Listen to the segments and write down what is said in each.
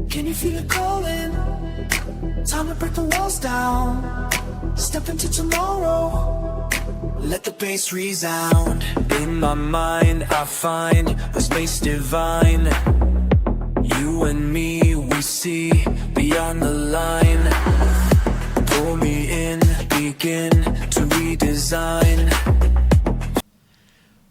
Can you feel it calling? Time to break the walls down. Step into tomorrow. Let the bass resound. In my mind I find a space divine. You and me, we see beyond the line. Pull me in, begin to redesign.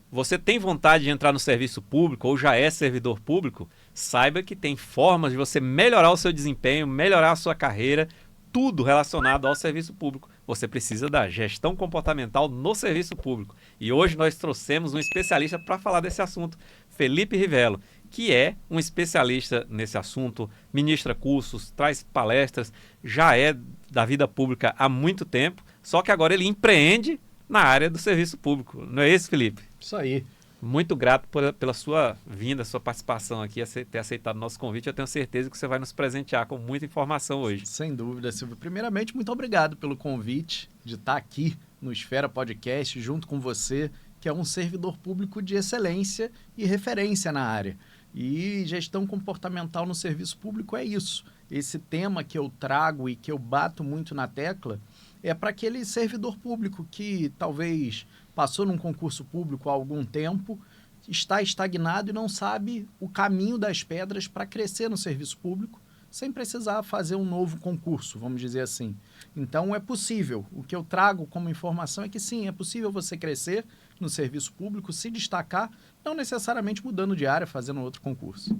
Você tem vontade de entrar no serviço público ou já é servidor público? Saiba que tem formas de você melhorar o seu desempenho, melhorar a sua carreira, tudo relacionado ao serviço público. Você precisa da gestão comportamental no serviço público. E hoje nós trouxemos um especialista para falar desse assunto, Felipe Rivello, que é um especialista nesse assunto, ministra cursos, traz palestras, já é da vida pública há muito tempo, só que agora ele empreende na área do serviço público. Não é isso, Felipe? Isso aí. Muito grato pela sua vinda, sua participação aqui, ter aceitado o nosso convite. Eu tenho certeza que você vai nos presentear com muita informação hoje. Sem dúvida, Silvio. Primeiramente, muito obrigado pelo convite de estar aqui no Esfera Podcast junto com você, que é um servidor público de excelência e referência na área. E gestão comportamental no serviço público é isso. Esse tema que eu trago e que eu bato muito na tecla é para aquele servidor público que talvez passou num concurso público há algum tempo, está estagnado e não sabe o caminho das pedras para crescer no serviço público, sem precisar fazer um novo concurso, vamos dizer assim. Então, é possível. O que eu trago como informação é que sim, é possível você crescer no serviço público, se destacar, não necessariamente mudando de área, fazendo outro concurso.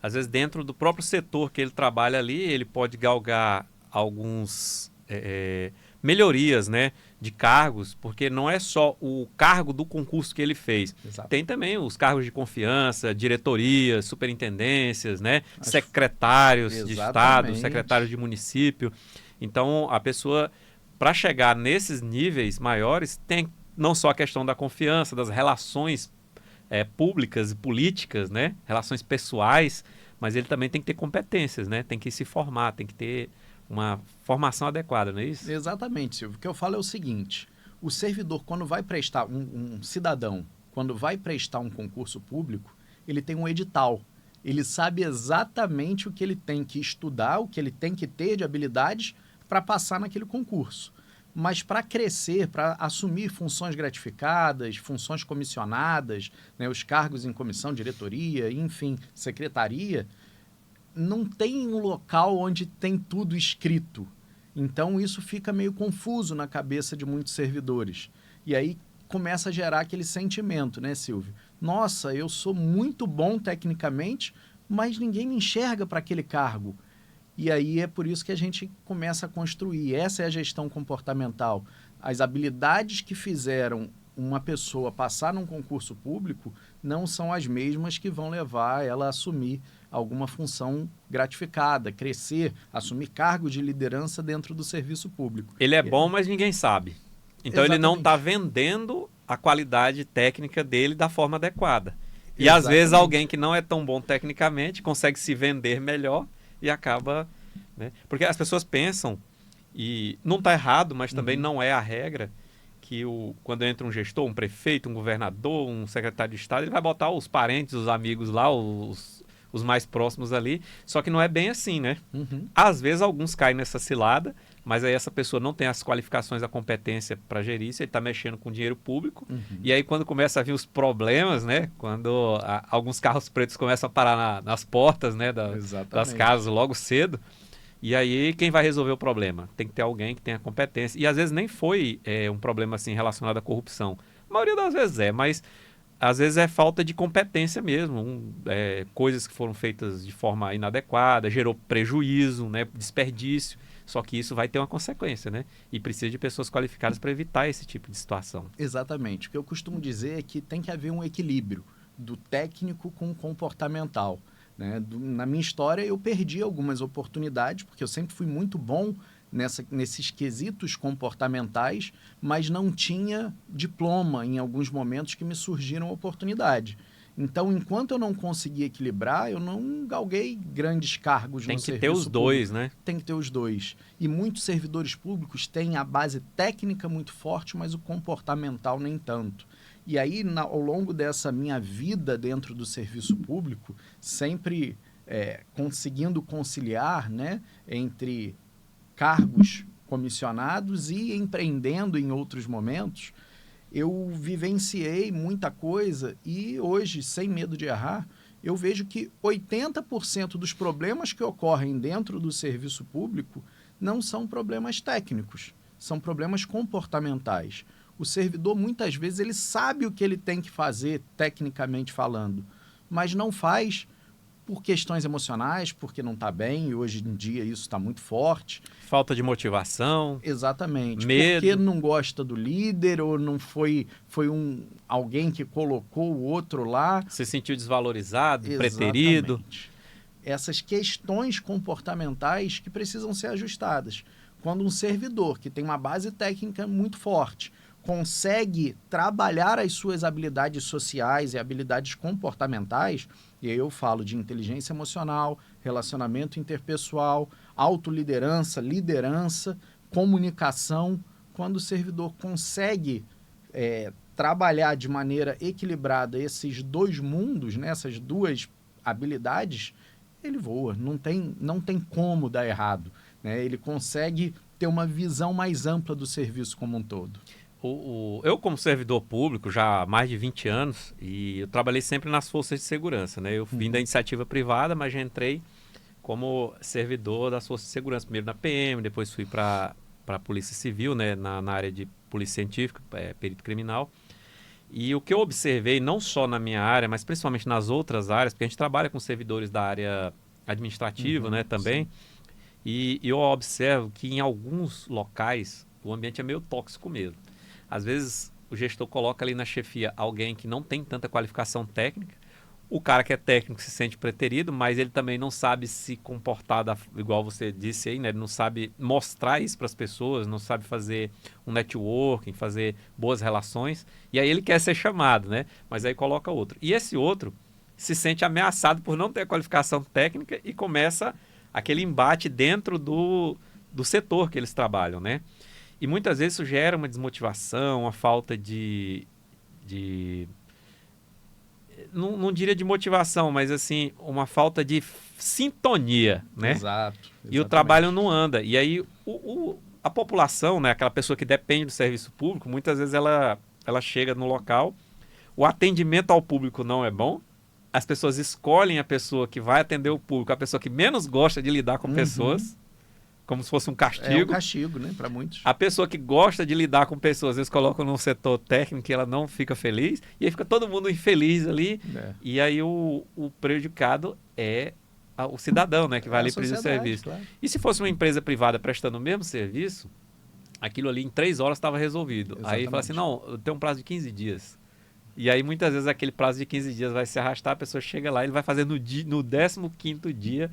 Às vezes, dentro do próprio setor que ele trabalha ali, ele pode galgar alguns melhorias, né, de cargos, porque não é só o cargo do concurso que ele fez. Exato. Tem também os cargos de confiança, diretorias, superintendências, né, secretários de estado, secretários de município. Então, a pessoa, para chegar nesses níveis maiores, tem não só a questão da confiança, das relações públicas e políticas, né, relações pessoais, mas ele também tem que ter competências, né, tem que se formar, tem que ter uma formação adequada, não é isso? Exatamente, Silvio. O que eu falo é o seguinte, o servidor, quando vai prestar, um cidadão, quando vai prestar um concurso público, ele tem um edital. Ele sabe exatamente o que ele tem que estudar, o que ele tem que ter de habilidades para passar naquele concurso. Mas para crescer, para assumir funções gratificadas, funções comissionadas, né, os cargos em comissão, diretoria, enfim, secretaria, não tem um local onde tem tudo escrito. Então, isso fica meio confuso na cabeça de muitos servidores. E aí começa a gerar aquele sentimento, né, Silvio? Nossa, eu sou muito bom tecnicamente, mas ninguém me enxerga para aquele cargo. E aí é por isso que a gente começa a construir. Essa é a gestão comportamental. As habilidades que fizeram uma pessoa passar num concurso público não são as mesmas que vão levar ela a assumir alguma função gratificada, crescer, assumir cargos de liderança dentro do serviço público. Ele é bom, mas ninguém sabe. Então, Exatamente. Ele não está vendendo a qualidade técnica dele da forma adequada. E, Exatamente. às vezes, alguém que não é tão bom tecnicamente consegue se vender melhor e acaba... né? Porque as pessoas pensam, e não está errado, mas também não é a regra, que quando entra um gestor, um prefeito, um governador, um secretário de Estado, ele vai botar os parentes, os amigos lá, os mais próximos ali, só que não é bem assim, né? Às vezes alguns caem nessa cilada, mas aí essa pessoa não tem as qualificações, a competência para gerir isso, ele está mexendo com dinheiro público, e aí quando começa a vir os problemas, né? Quando alguns carros pretos começam a parar nas portas, né? Das casas logo cedo, e aí quem vai resolver o problema? Tem que ter alguém que tenha competência, e às vezes nem foi um problema assim relacionado à corrupção, a maioria das vezes mas às vezes é falta de competência mesmo, coisas que foram feitas de forma inadequada, gerou prejuízo, né, desperdício, só que isso vai ter uma consequência, né? E precisa de pessoas qualificadas para evitar esse tipo de situação. Exatamente. O que eu costumo dizer é que tem que haver um equilíbrio do técnico com o comportamental, né? Na minha história, eu perdi algumas oportunidades, porque eu sempre fui muito bom nesses quesitos comportamentais, mas não tinha diploma em alguns momentos que me surgiram oportunidade. Então, enquanto eu não consegui equilibrar, eu não galguei grandes cargos no serviço público. Tem que ter os dois, né? Tem que ter os dois. E muitos servidores públicos têm a base técnica muito forte, mas o comportamental nem tanto. E aí, ao longo dessa minha vida dentro do serviço público, sempre conseguindo conciliar, né, entre cargos comissionados e empreendendo em outros momentos, eu vivenciei muita coisa e hoje, sem medo de errar, eu vejo que 80% dos problemas que ocorrem dentro do serviço público não são problemas técnicos, são problemas comportamentais. O servidor, muitas vezes, ele sabe o que ele tem que fazer, tecnicamente falando, mas não faz por questões emocionais, porque não está bem, e hoje em dia isso está muito forte. Falta de motivação. Exatamente. Medo. Porque não gosta do líder, ou não foi alguém que colocou o outro lá. Se sentiu desvalorizado, Exatamente. preterido. Essas questões comportamentais que precisam ser ajustadas. Quando um servidor que tem uma base técnica muito forte consegue trabalhar as suas habilidades sociais e habilidades comportamentais, e aí eu falo de inteligência emocional, relacionamento interpessoal, autoliderança, liderança, comunicação, quando o servidor consegue trabalhar de maneira equilibrada esses dois mundos, né, essas duas habilidades, ele voa, não tem como dar errado, né? Ele consegue ter uma visão mais ampla do serviço como um todo. Eu, como servidor público, já há mais de 20 anos, e eu trabalhei sempre nas forças de segurança, né? Eu vim da iniciativa privada, mas já entrei como servidor das forças de segurança, primeiro na PM, depois fui para a Polícia Civil, né? Na área de polícia científica, perito criminal. E o que eu observei, não só na minha área, mas principalmente nas outras áreas, porque a gente trabalha com servidores da área administrativa, né, também, e eu observo que em alguns locais o ambiente é meio tóxico mesmo. Às vezes o gestor coloca ali na chefia alguém que não tem tanta qualificação técnica, o cara que é técnico se sente preterido, mas ele também não sabe se comportar, igual você disse aí, né? Ele não sabe mostrar isso para as pessoas, não sabe fazer um networking, fazer boas relações, e aí ele quer ser chamado, né? Mas aí coloca outro. E esse outro se sente ameaçado por não ter a qualificação técnica e começa aquele embate dentro do setor que eles trabalham, né? E muitas vezes isso gera uma desmotivação, uma falta não diria de motivação, mas assim, uma falta de sintonia, né? Exato. E o trabalho não anda. E aí a população, né, aquela pessoa que depende do serviço público, muitas vezes ela chega no local, o atendimento ao público não é bom, as pessoas escolhem a pessoa que vai atender o público, a pessoa que menos gosta de lidar com pessoas, como se fosse um castigo. É um castigo, né, para muitos. A pessoa que gosta de lidar com pessoas, às vezes colocam num setor técnico e ela não fica feliz, e aí fica todo mundo infeliz ali, e aí o prejudicado é o cidadão, né, que vai ali pedir o serviço. Claro. E se fosse uma empresa privada prestando o mesmo serviço, aquilo ali em 3 horas estava resolvido. Exatamente. Aí fala assim, não, eu tenho um prazo de 15 dias. E aí muitas vezes aquele prazo de 15 dias vai se arrastar, a pessoa chega lá, ele vai fazer no 15º dia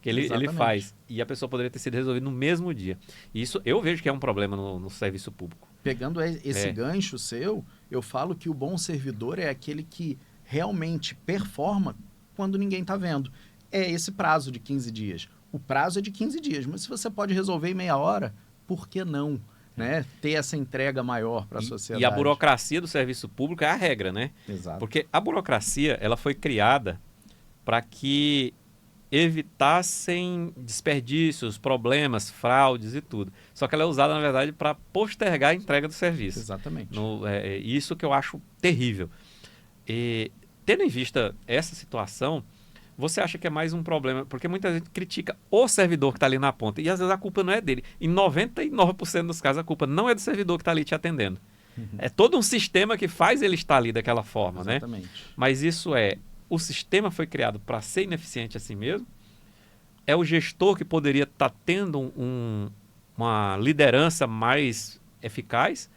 que ele faz. E a pessoa poderia ter sido resolvida no mesmo dia. E isso eu vejo que é um problema no serviço público. Pegando esse gancho seu, eu falo que o bom servidor é aquele que realmente performa quando ninguém está vendo. É esse prazo de 15 dias. O prazo é de 15 dias, mas se você pode resolver em meia hora, por que não? Né? Ter essa entrega maior para a sociedade. E a burocracia do serviço público é a regra, né? Exato. Porque a burocracia, ela foi criada para que evitassem desperdícios, problemas, fraudes e tudo. Só que ela é usada, na verdade, para postergar a entrega do serviço. Exatamente. Isso que eu acho terrível. E, tendo em vista essa situação, você acha que é mais um problema? Porque muita gente critica o servidor que está ali na ponta. E às vezes a culpa não é dele. Em 99% dos casos, a culpa não é do servidor que está ali te atendendo. É todo um sistema que faz ele estar ali daquela forma, exatamente, né? Mas isso o sistema foi criado para ser ineficiente assim mesmo? É o gestor que poderia estar tendo uma liderança mais eficaz?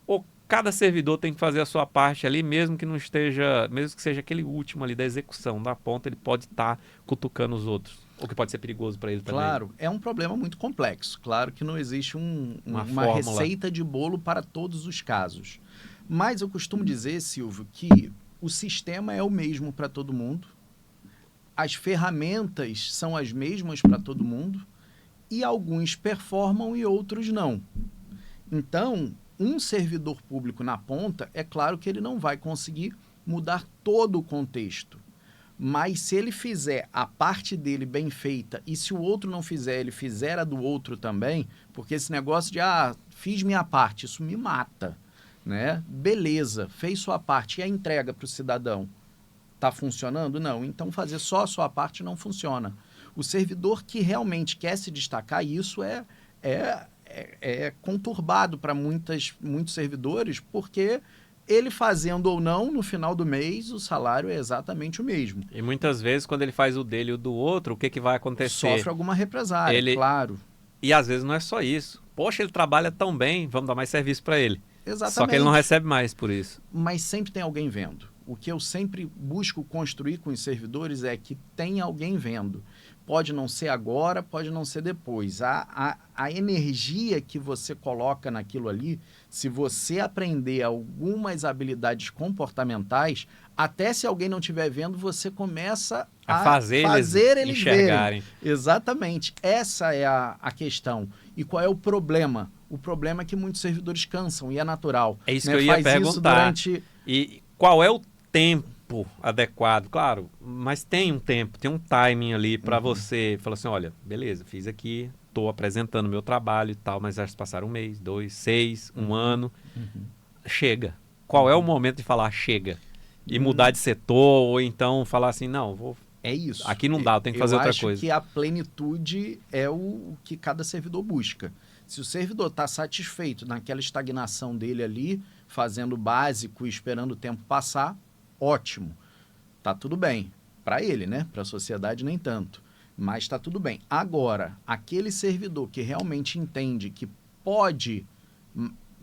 Ou cada servidor tem que fazer a sua parte ali, mesmo que não esteja, mesmo que seja aquele último ali da execução, da ponta, ele pode estar cutucando os outros? Ou que pode ser perigoso para ele também? Claro, é um problema muito complexo. Claro que não existe uma receita de bolo para todos os casos. Mas eu costumo dizer, Silvio, que o sistema é o mesmo para todo mundo, as ferramentas são as mesmas para todo mundo e alguns performam e outros não. Então, um servidor público na ponta, é claro que ele não vai conseguir mudar todo o contexto, Mas se ele fizer a parte dele bem feita e se o outro não fizer, ele fizer a do outro também, porque esse negócio de, fiz minha parte, isso me mata, né? Beleza, fez sua parte e a entrega para o cidadão está funcionando? Não. Então fazer só a sua parte não funciona. O servidor que realmente quer se destacar, isso é conturbado para muitos servidores, porque ele fazendo ou não, no final do mês, o salário é exatamente o mesmo. E muitas vezes, quando ele faz o dele e o do outro, o que vai acontecer? Sofre alguma represália, claro. E às vezes não é só isso. Poxa, ele trabalha tão bem, vamos dar mais serviço para ele. Exatamente. Só que ele não recebe mais por isso. Mas sempre tem alguém vendo. O que eu sempre busco construir com os servidores é que tem alguém vendo. Pode não ser agora, pode não ser depois. A energia que você coloca naquilo ali, se você aprender algumas habilidades comportamentais, até se alguém não estiver vendo, você começa a fazer eles enxergarem. Verem. Exatamente. Essa é a questão. E qual é o problema? O problema é que muitos servidores cansam, e é natural. É isso que eu ia perguntar. E qual é o tempo adequado? Claro, mas tem um tempo, tem um timing ali para você falar assim, olha, beleza, fiz aqui, estou apresentando meu trabalho e tal, mas já se passaram 1 mês, 2, 6, 1 ano. Chega. Qual é o momento de falar chega? E mudar de setor, ou então falar assim, não, vou... É isso. Aqui não dá, eu tenho que fazer outra coisa. Eu acho que a plenitude é o que cada servidor busca. Se o servidor está satisfeito naquela estagnação dele ali, fazendo o básico e esperando o tempo passar, ótimo. Tá tudo bem. Para ele, né? Para a sociedade nem tanto. Mas está tudo bem. Agora, aquele servidor que realmente entende que pode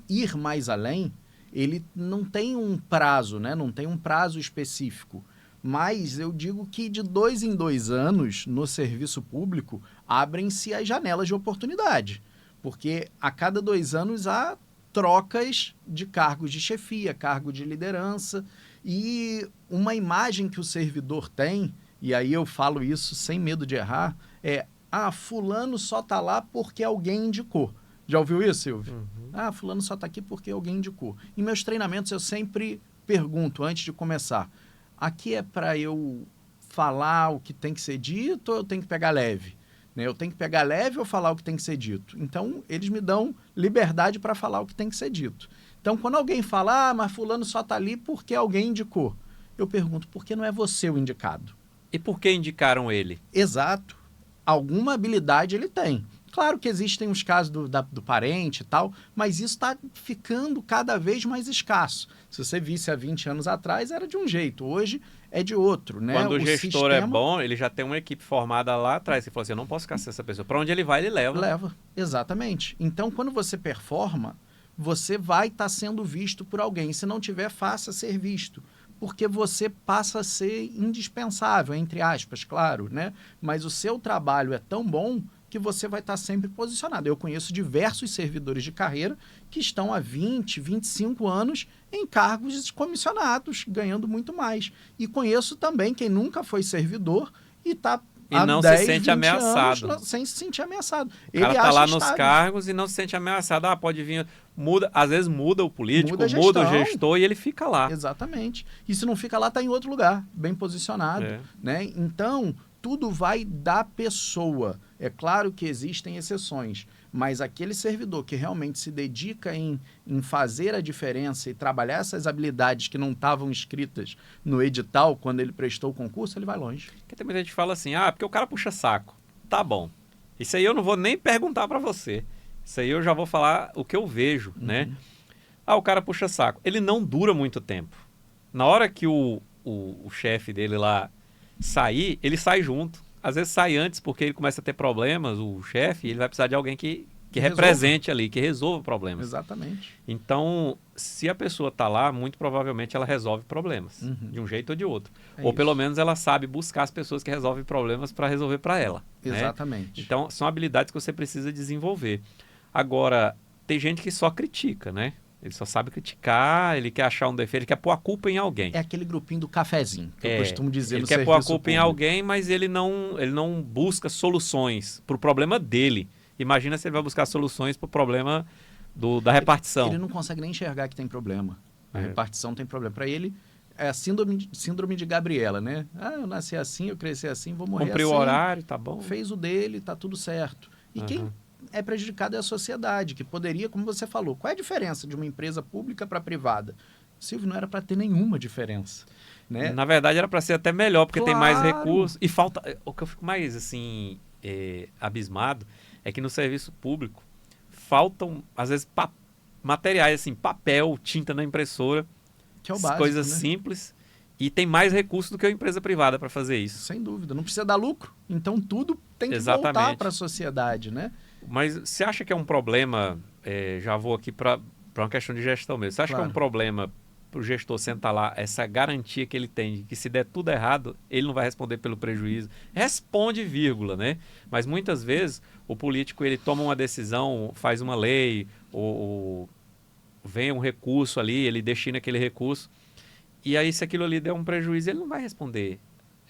ir mais além, ele não tem um prazo, né? Não tem um prazo específico. Mas eu digo que de 2 em 2 anos, no serviço público, abrem-se as janelas de oportunidade. Porque a cada 2 anos há trocas de cargos de chefia, cargo de liderança. E uma imagem que o servidor tem, e aí eu falo isso sem medo de errar, é, fulano só está lá porque alguém indicou. Já ouviu isso, Silvio? Fulano só está aqui porque alguém indicou. Em meus treinamentos eu sempre pergunto, antes de começar, aqui é para eu falar o que tem que ser dito ou eu tenho que pegar leve? Né? Eu tenho que pegar leve ou falar o que tem que ser dito? Então, eles me dão liberdade para falar o que tem que ser dito. Então, quando alguém fala, mas fulano só está ali porque alguém indicou, eu pergunto, por que não é você o indicado? E por que indicaram ele? Exato. Alguma habilidade ele tem. Claro que existem os casos do parente e tal, mas isso está ficando cada vez mais escasso. Se você visse há 20 anos atrás, era de um jeito. Hoje é de outro, né? Quando o gestor é bom, ele já tem uma equipe formada lá atrás. Ele falou assim, eu não posso ficar sem essa pessoa. Para onde ele vai, ele leva. Leva, exatamente. Então, quando você performa, você vai estar sendo visto por alguém. Se não tiver, faça ser visto. Porque você passa a ser indispensável, entre aspas, claro, né? Mas o seu trabalho é tão bom que você vai estar sempre posicionado. Eu conheço diversos servidores de carreira que estão há 20, 25 anos em cargos comissionados, ganhando muito mais. E conheço também quem nunca foi servidor e está há não 10, se sente 20 ameaçado. Anos, sem se sentir ameaçado. O cara está lá nos cargos e não se sente ameaçado. Pode vir... Muda, às vezes muda o político, muda o gestor e ele fica lá. Exatamente. E se não fica lá, está em outro lugar, bem posicionado. Né? Então, tudo vai da pessoa. É claro que existem exceções, mas aquele servidor que realmente se dedica em fazer a diferença e trabalhar essas habilidades que não estavam escritas no edital quando ele prestou o concurso, ele vai longe. Porque tem muita gente que fala assim, porque o cara puxa saco. Tá bom. Isso aí eu não vou nem perguntar para você. Isso aí eu já vou falar o que eu vejo, né? O cara puxa saco. Ele não dura muito tempo. Na hora que o chefe dele lá sair, ele sai junto. Às vezes sai antes porque ele começa a ter problemas, o chefe, ele vai precisar de alguém que represente ali, que resolva problemas. Exatamente. Então, se a pessoa está lá, muito provavelmente ela resolve problemas, de um jeito ou de outro. Ou pelo menos ela sabe buscar as pessoas que resolvem problemas para resolver para ela. Exatamente. Né? Então, são habilidades que você precisa desenvolver. Agora, tem gente que só critica, né? Ele só sabe criticar, ele quer achar um defeito, ele quer pôr a culpa em alguém. É aquele grupinho do cafezinho, que eu costumo dizer no serviço público. Ele quer pôr a culpa em alguém, mas ele não busca soluções para o problema dele. Imagina se ele vai buscar soluções para o problema da repartição. Ele não consegue nem enxergar que tem problema. A repartição tem problema. Para ele, É a síndrome de Gabriela, né? Eu nasci assim, eu cresci assim, vou morrer Cumpriu assim. o horário, tá bom. Fez o dele, tá tudo certo. E quem é prejudicado é a sociedade, que poderia, como você falou, qual é a diferença de uma empresa pública para privada? Silvio, não era para ter nenhuma diferença, né? Na verdade, era para ser até melhor, porque tem mais Claro. recursos. E falta... O que eu fico mais, assim, abismado é que no serviço público faltam, às vezes, materiais, assim, papel, tinta na impressora, Que é o básico, coisas né? simples, e tem mais recursos do que a empresa privada para fazer isso. Sem dúvida. Não precisa dar lucro. Então, tudo tem que voltar Exatamente. para a sociedade, né? Mas você acha que é um problema, já vou aqui para uma questão de gestão mesmo, você acha que é um Claro. problema para o gestor sentar lá, essa garantia que ele tem de que se der tudo errado, ele não vai responder pelo prejuízo? Responde, vírgula, né? Mas muitas vezes o político ele toma uma decisão, faz uma lei, ou vem um recurso ali, ele destina aquele recurso, e aí se aquilo ali der um prejuízo, ele não vai responder.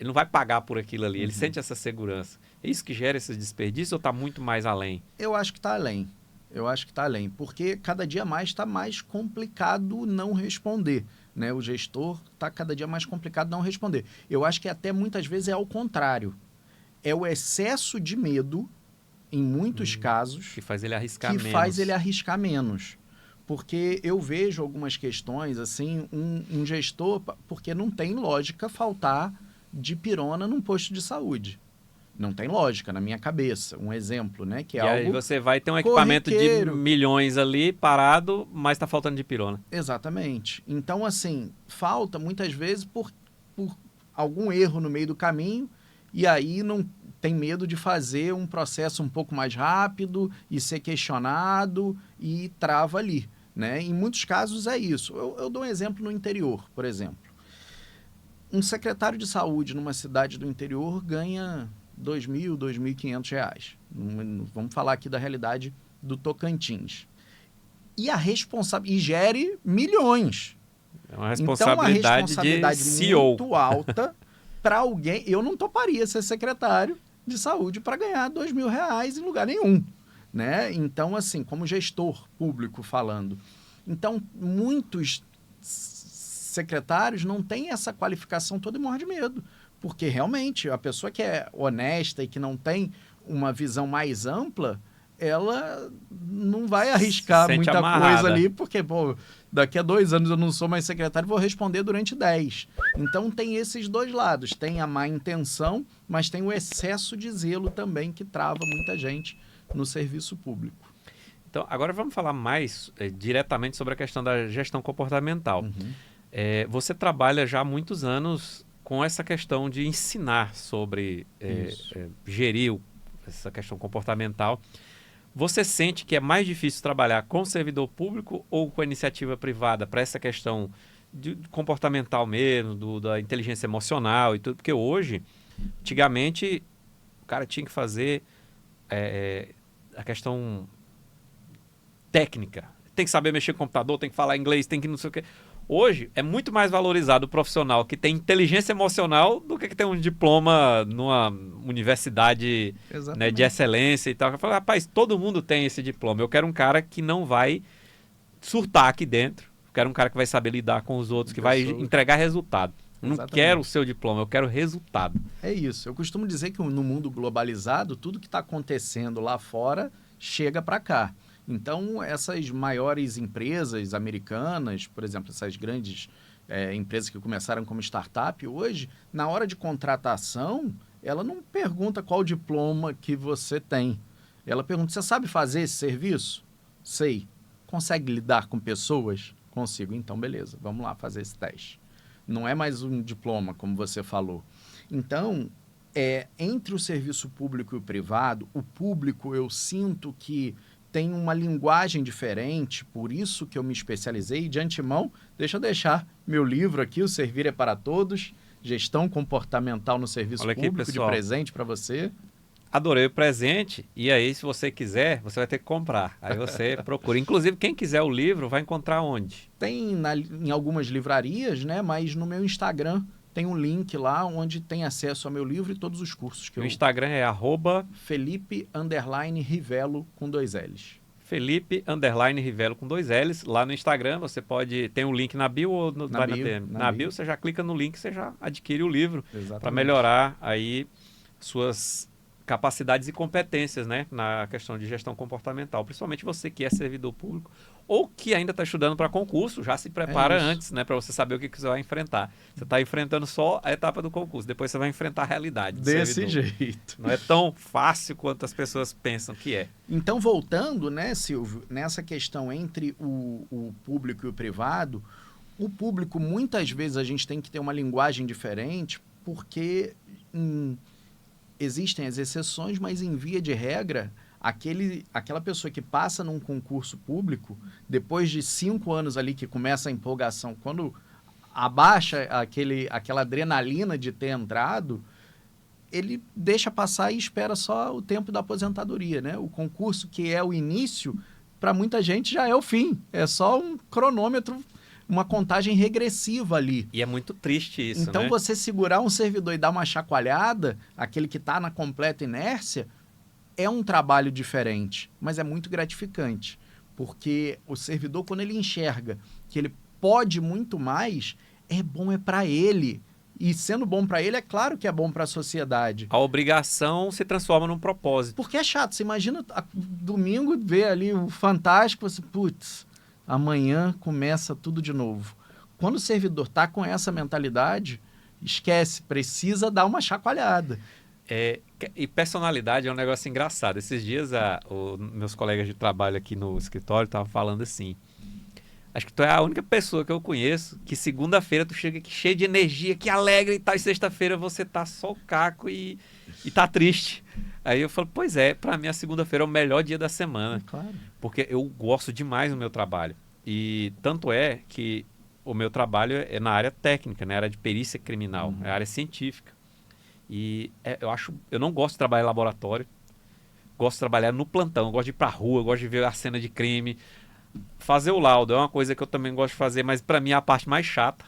Ele não vai pagar por aquilo ali, ele sente essa segurança. É isso que gera esse desperdício ou está muito mais além? Eu acho que está além. Eu acho que está além, porque cada dia mais está mais complicado não responder, né? O gestor está cada dia mais complicado não responder. Eu acho que até muitas vezes é ao contrário. É o excesso de medo, em muitos casos, Que faz ele arriscar que menos. faz ele arriscar menos. Porque eu vejo algumas questões, assim, um gestor, porque não tem lógica faltar de pirona num posto de saúde. Não tem lógica na minha cabeça. Um exemplo, né? Que é E aí algo você vai ter um equipamento de corriqueiro. milhões ali parado, mas está faltando de pirona. Exatamente. Então, assim, falta muitas vezes por algum erro no meio do caminho e aí não tem medo de fazer um processo um pouco mais rápido e ser questionado e trava ali, né? Em muitos casos é isso. Eu dou um exemplo no interior, por exemplo. Um secretário de saúde numa cidade do interior ganha R$ 2.000, R$ 2.500. Vamos falar aqui da realidade do Tocantins. E gere milhões. É uma responsabilidade, então, uma responsabilidade de CEO. muito alta para alguém. Eu não toparia ser secretário de saúde para ganhar R$ 2.000 em lugar nenhum, né? Então, assim, como gestor público falando. Então, muitos secretários não têm essa qualificação toda e morrem de medo. Porque, realmente, a pessoa que é honesta e que não tem uma visão mais ampla, ela não vai arriscar Sente muita amarrada. coisa ali, porque, pô, daqui a 2 anos eu não sou mais secretário, vou responder durante 10. Então, tem esses dois lados. Tem a má intenção, mas tem o excesso de zelo também que trava muita gente no serviço público. Então, agora vamos falar mais diretamente sobre a questão da gestão comportamental. Você trabalha já há muitos anos com essa questão de ensinar sobre gerir essa questão comportamental. Você sente que é mais difícil trabalhar com o servidor público ou com a iniciativa privada para essa questão de comportamental mesmo, da inteligência emocional e tudo? Porque hoje, antigamente, o cara tinha que fazer a questão técnica. Tem que saber mexer com o computador, tem que falar inglês, tem que não sei o quê. Hoje, é muito mais valorizado o profissional que tem inteligência emocional do que tem um diploma numa universidade, né, de excelência e tal. Eu falo, rapaz, todo mundo tem esse diploma. Eu quero um cara que não vai surtar aqui dentro. Eu quero um cara que vai saber lidar com os outros, que vai entregar resultado. Eu não quero o seu diploma, eu quero resultado. É isso. Eu costumo dizer que no mundo globalizado, tudo que está acontecendo lá fora chega para cá. Então, essas maiores empresas americanas, por exemplo, essas grandes empresas que começaram como startup, hoje, na hora de contratação, ela não pergunta qual diploma que você tem. Ela pergunta, você sabe fazer esse serviço? Sei. Consegue lidar com pessoas? Consigo. Então, beleza, vamos lá fazer esse teste. Não é mais um diploma, como você falou. Então, entre o serviço público e o privado, o público, eu sinto que tem uma linguagem diferente, por isso que eu me especializei. De antemão, deixa eu deixar meu livro aqui, O Servir é para Todos, Gestão Comportamental no Serviço Público, de presente para você. Adorei o presente, e aí, se você quiser, você vai ter que comprar. Aí você procura. Inclusive, quem quiser o livro, vai encontrar onde? Tem em algumas livrarias, né? Mas no meu Instagram tem um link lá onde tem acesso ao meu livro e todos os cursos que O Instagram é Felipe_Rivelo com 2 L's. Felipe_Rivelo com 2 L's. Lá no Instagram você pode... Tem um link na bio ou Na vai bio, DM? na Na bio. bio você já clica no link, você já adquire o livro para Exatamente. melhorar aí suas capacidades e competências, né, na questão de gestão comportamental. Principalmente você que é servidor público ou que ainda está estudando para concurso, já se prepara isso. antes, né, para você saber o que você vai enfrentar. Você está enfrentando só a etapa do concurso, depois você vai enfrentar a realidade do Desse servidor. jeito. Não é tão fácil quanto as pessoas pensam que é. Então, voltando, né, Silvio, nessa questão entre o público e o privado, o público, muitas vezes, a gente tem que ter uma linguagem diferente, porque existem as exceções, mas em via de regra, aquela pessoa que passa num concurso público, depois de 5 anos ali que começa a empolgação, quando abaixa aquela adrenalina de ter entrado, ele deixa passar e espera só o tempo da aposentadoria, né? O concurso, que é o início, para muita gente já é o fim. É só um cronômetro, uma contagem regressiva ali. E é muito triste isso, Então, né? você segurar um servidor e dar uma chacoalhada, aquele que está na completa inércia, é um trabalho diferente, mas é muito gratificante. Porque o servidor, quando ele enxerga que ele pode muito mais, é bom para ele. E sendo bom para ele, é claro que é bom para a sociedade. A obrigação se transforma num propósito. Porque é chato. Você imagina domingo ver ali o Fantástico, você, putz, amanhã começa tudo de novo. Quando o servidor está com essa mentalidade, esquece, precisa dar uma chacoalhada. E personalidade é um negócio engraçado. Esses dias, meus colegas de trabalho aqui no escritório estavam falando assim: acho que tu é a única pessoa que eu conheço que segunda-feira tu chega aqui cheio de energia, que alegre e tal, e sexta-feira você tá só o caco e tá triste. Aí eu falo, pois é, pra mim a segunda-feira é o melhor dia da semana. Claro. Porque eu gosto demais do meu trabalho. E tanto é que o meu trabalho é na área técnica, na área de perícia criminal, é área científica. E eu não gosto de trabalhar em laboratório, gosto de trabalhar no plantão, gosto de ir pra rua, gosto de ver a cena de crime. Fazer o laudo é uma coisa que eu também gosto de fazer, mas para mim é a parte mais chata,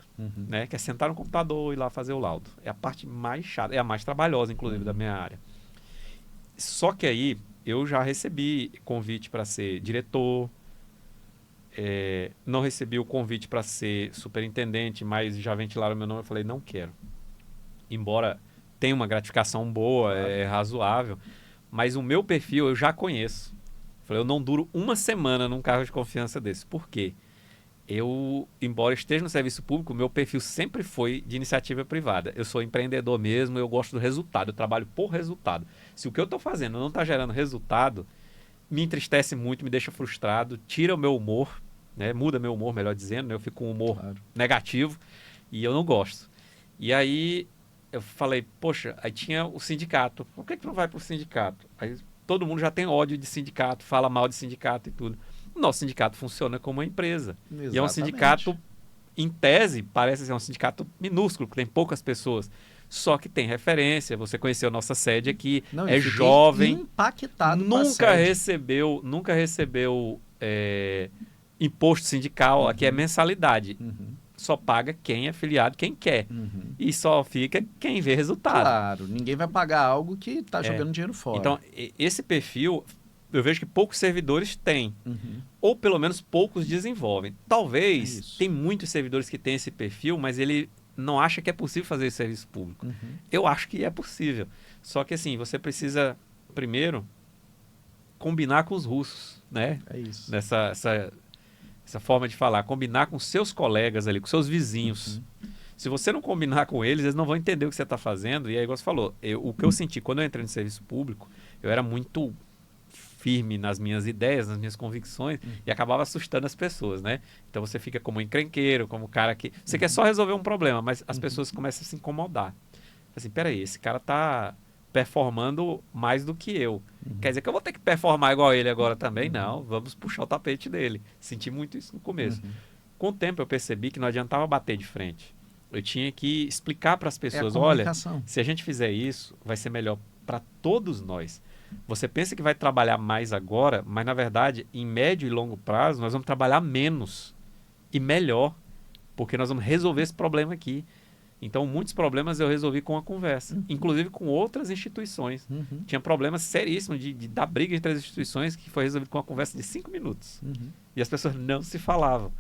né? Que é sentar no computador e ir lá fazer o laudo. É a parte mais chata, é a mais trabalhosa, inclusive, da minha área. Só que aí eu já recebi convite para ser diretor, não recebi o convite para ser superintendente, mas já ventilaram meu nome. Eu falei, não quero. Embora tenha uma gratificação boa, é razoável, mas o meu perfil eu já conheço. Eu não duro uma semana num cargo de confiança desse. Por quê? Embora esteja no serviço público, meu perfil sempre foi de iniciativa privada. Eu sou empreendedor mesmo, eu gosto do resultado, eu trabalho por resultado. Se o que eu estou fazendo não está gerando resultado, me entristece muito, me deixa frustrado, tira o meu humor, né? Muda meu humor, melhor dizendo, né? Eu fico com um humor negativo e eu não gosto. E aí eu falei, poxa, aí tinha o sindicato. Por que não vai para o sindicato? Aí todo mundo já tem ódio de sindicato, fala mal de sindicato e tudo. O nosso sindicato funciona como uma empresa. Exatamente. E é um sindicato, em tese, parece ser um sindicato minúsculo, que tem poucas pessoas. Só que tem referência. Você conheceu a nossa sede aqui, é jovem. Impactado Nunca recebeu imposto sindical, aqui é mensalidade. Só paga quem é afiliado, quem quer. E só fica quem vê resultado. Claro, ninguém vai pagar algo que está jogando dinheiro fora. Então, esse perfil, eu vejo que poucos servidores têm. Ou pelo menos poucos desenvolvem. Talvez, tem muitos servidores que têm esse perfil, mas ele não acha que é possível fazer esse serviço público. Eu acho que é possível. Só que assim, você precisa, primeiro, combinar com os russos, né? É isso. Essa forma de falar, combinar com seus colegas ali, com seus vizinhos. Se você não combinar com eles não vão entender o que você está fazendo. E aí, igual você falou, o que eu senti quando eu entrei no serviço público, eu era muito firme nas minhas ideias, nas minhas convicções, e acabava assustando as pessoas, né? Então você fica como encrenqueiro, como cara que... Você quer só resolver um problema, mas as pessoas começam a se incomodar. Assim, peraí, esse cara tá performando mais do que eu. Quer dizer que eu vou ter que performar igual ele agora também? Não, vamos puxar o tapete dele. Senti muito isso no começo. Com o tempo eu percebi que não adiantava bater de frente. Eu tinha que explicar para as pessoas, olha, se a gente fizer isso, vai ser melhor para todos nós. Você pensa que vai trabalhar mais agora, mas na verdade, em médio e longo prazo, nós vamos trabalhar menos e melhor, porque nós vamos resolver esse problema aqui. Então, muitos problemas eu resolvi com a conversa, inclusive com outras instituições. Tinha problemas seríssimos de dar briga entre as instituições que foi resolvido com uma conversa de 5 minutos. E as pessoas não se falavam.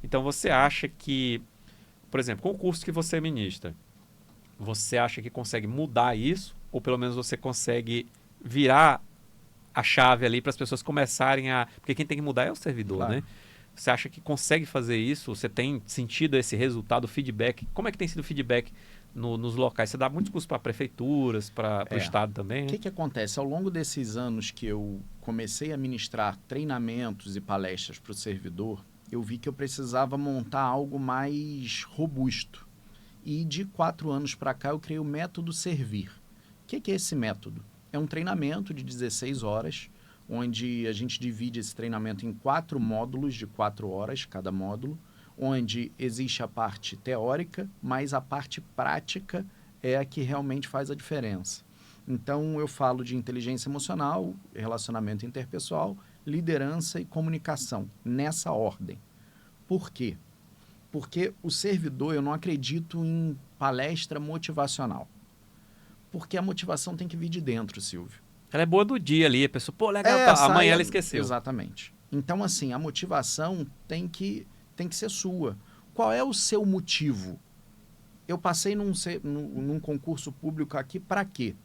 Então, você acha que, por exemplo, com o curso que você ministra, você acha que consegue mudar isso? Ou pelo menos você consegue virar a chave ali para as pessoas começarem a... Porque quem tem que mudar é o servidor, Claro. né? Você acha que consegue fazer isso? Você tem sentido esse resultado, feedback? Como é que tem sido o feedback nos locais? Você dá muitos cursos para prefeituras, para o Estado também, O né? que acontece? Ao longo desses anos que eu comecei a ministrar treinamentos e palestras para o servidor, eu vi que eu precisava montar algo mais robusto. E de 4 anos para cá eu criei o método Servir. O que é esse método? É um treinamento de 16 horas, onde a gente divide esse treinamento em 4 módulos de 4 horas cada módulo, onde existe a parte teórica, mas a parte prática é a que realmente faz a diferença. Então, eu falo de inteligência emocional, relacionamento interpessoal, liderança e comunicação, nessa ordem. Por quê? Porque o servidor, eu não acredito em palestra motivacional. Porque a motivação tem que vir de dentro, Silvio. Ela é boa do dia ali, a pessoa, pô, legal, tá. Amanhã ela esqueceu. Exatamente. Então, assim, a motivação tem que ser sua. Qual é o seu motivo? Eu passei num concurso público aqui para quê?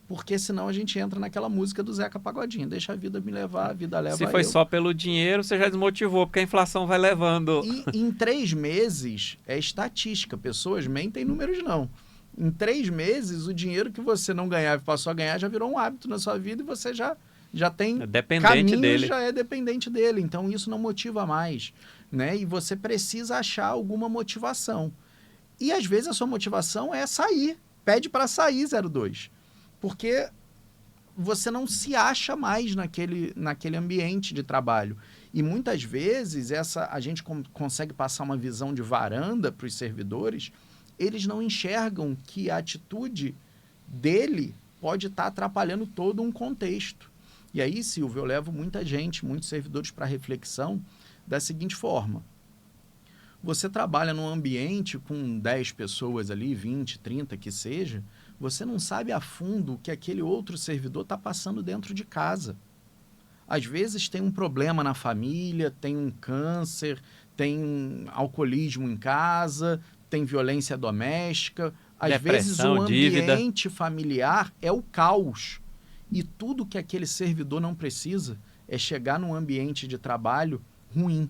Porque senão a gente entra naquela música do Zeca Pagodinho. Deixa a vida me levar, a vida leva Se foi eu. só pelo dinheiro, você já desmotivou, porque a inflação vai levando. E em 3 meses, é estatística, pessoas mentem números não. Em 3 meses, o dinheiro que você não ganhava e passou a ganhar já virou um hábito na sua vida e você já tem É dependente caminho, dele. já é dependente dele. Então, isso não motiva mais, né? E você precisa achar alguma motivação. E, às vezes, a sua motivação é sair. Pede para sair, 02. Porque você não se acha mais naquele ambiente de trabalho. E, muitas vezes, a gente consegue passar uma visão de varanda para os servidores. Eles não enxergam que a atitude dele pode estar atrapalhando todo um contexto. E aí, Silvio, eu levo muita gente, muitos servidores para reflexão da seguinte forma. Você trabalha num ambiente com 10 pessoas ali, 20, 30, que seja, você não sabe a fundo o que aquele outro servidor está passando dentro de casa. Às vezes tem um problema na família, tem um câncer, tem um alcoolismo em casa, tem violência doméstica. Às vezes o ambiente familiar é o caos. E tudo que aquele servidor não precisa é chegar num ambiente de trabalho ruim,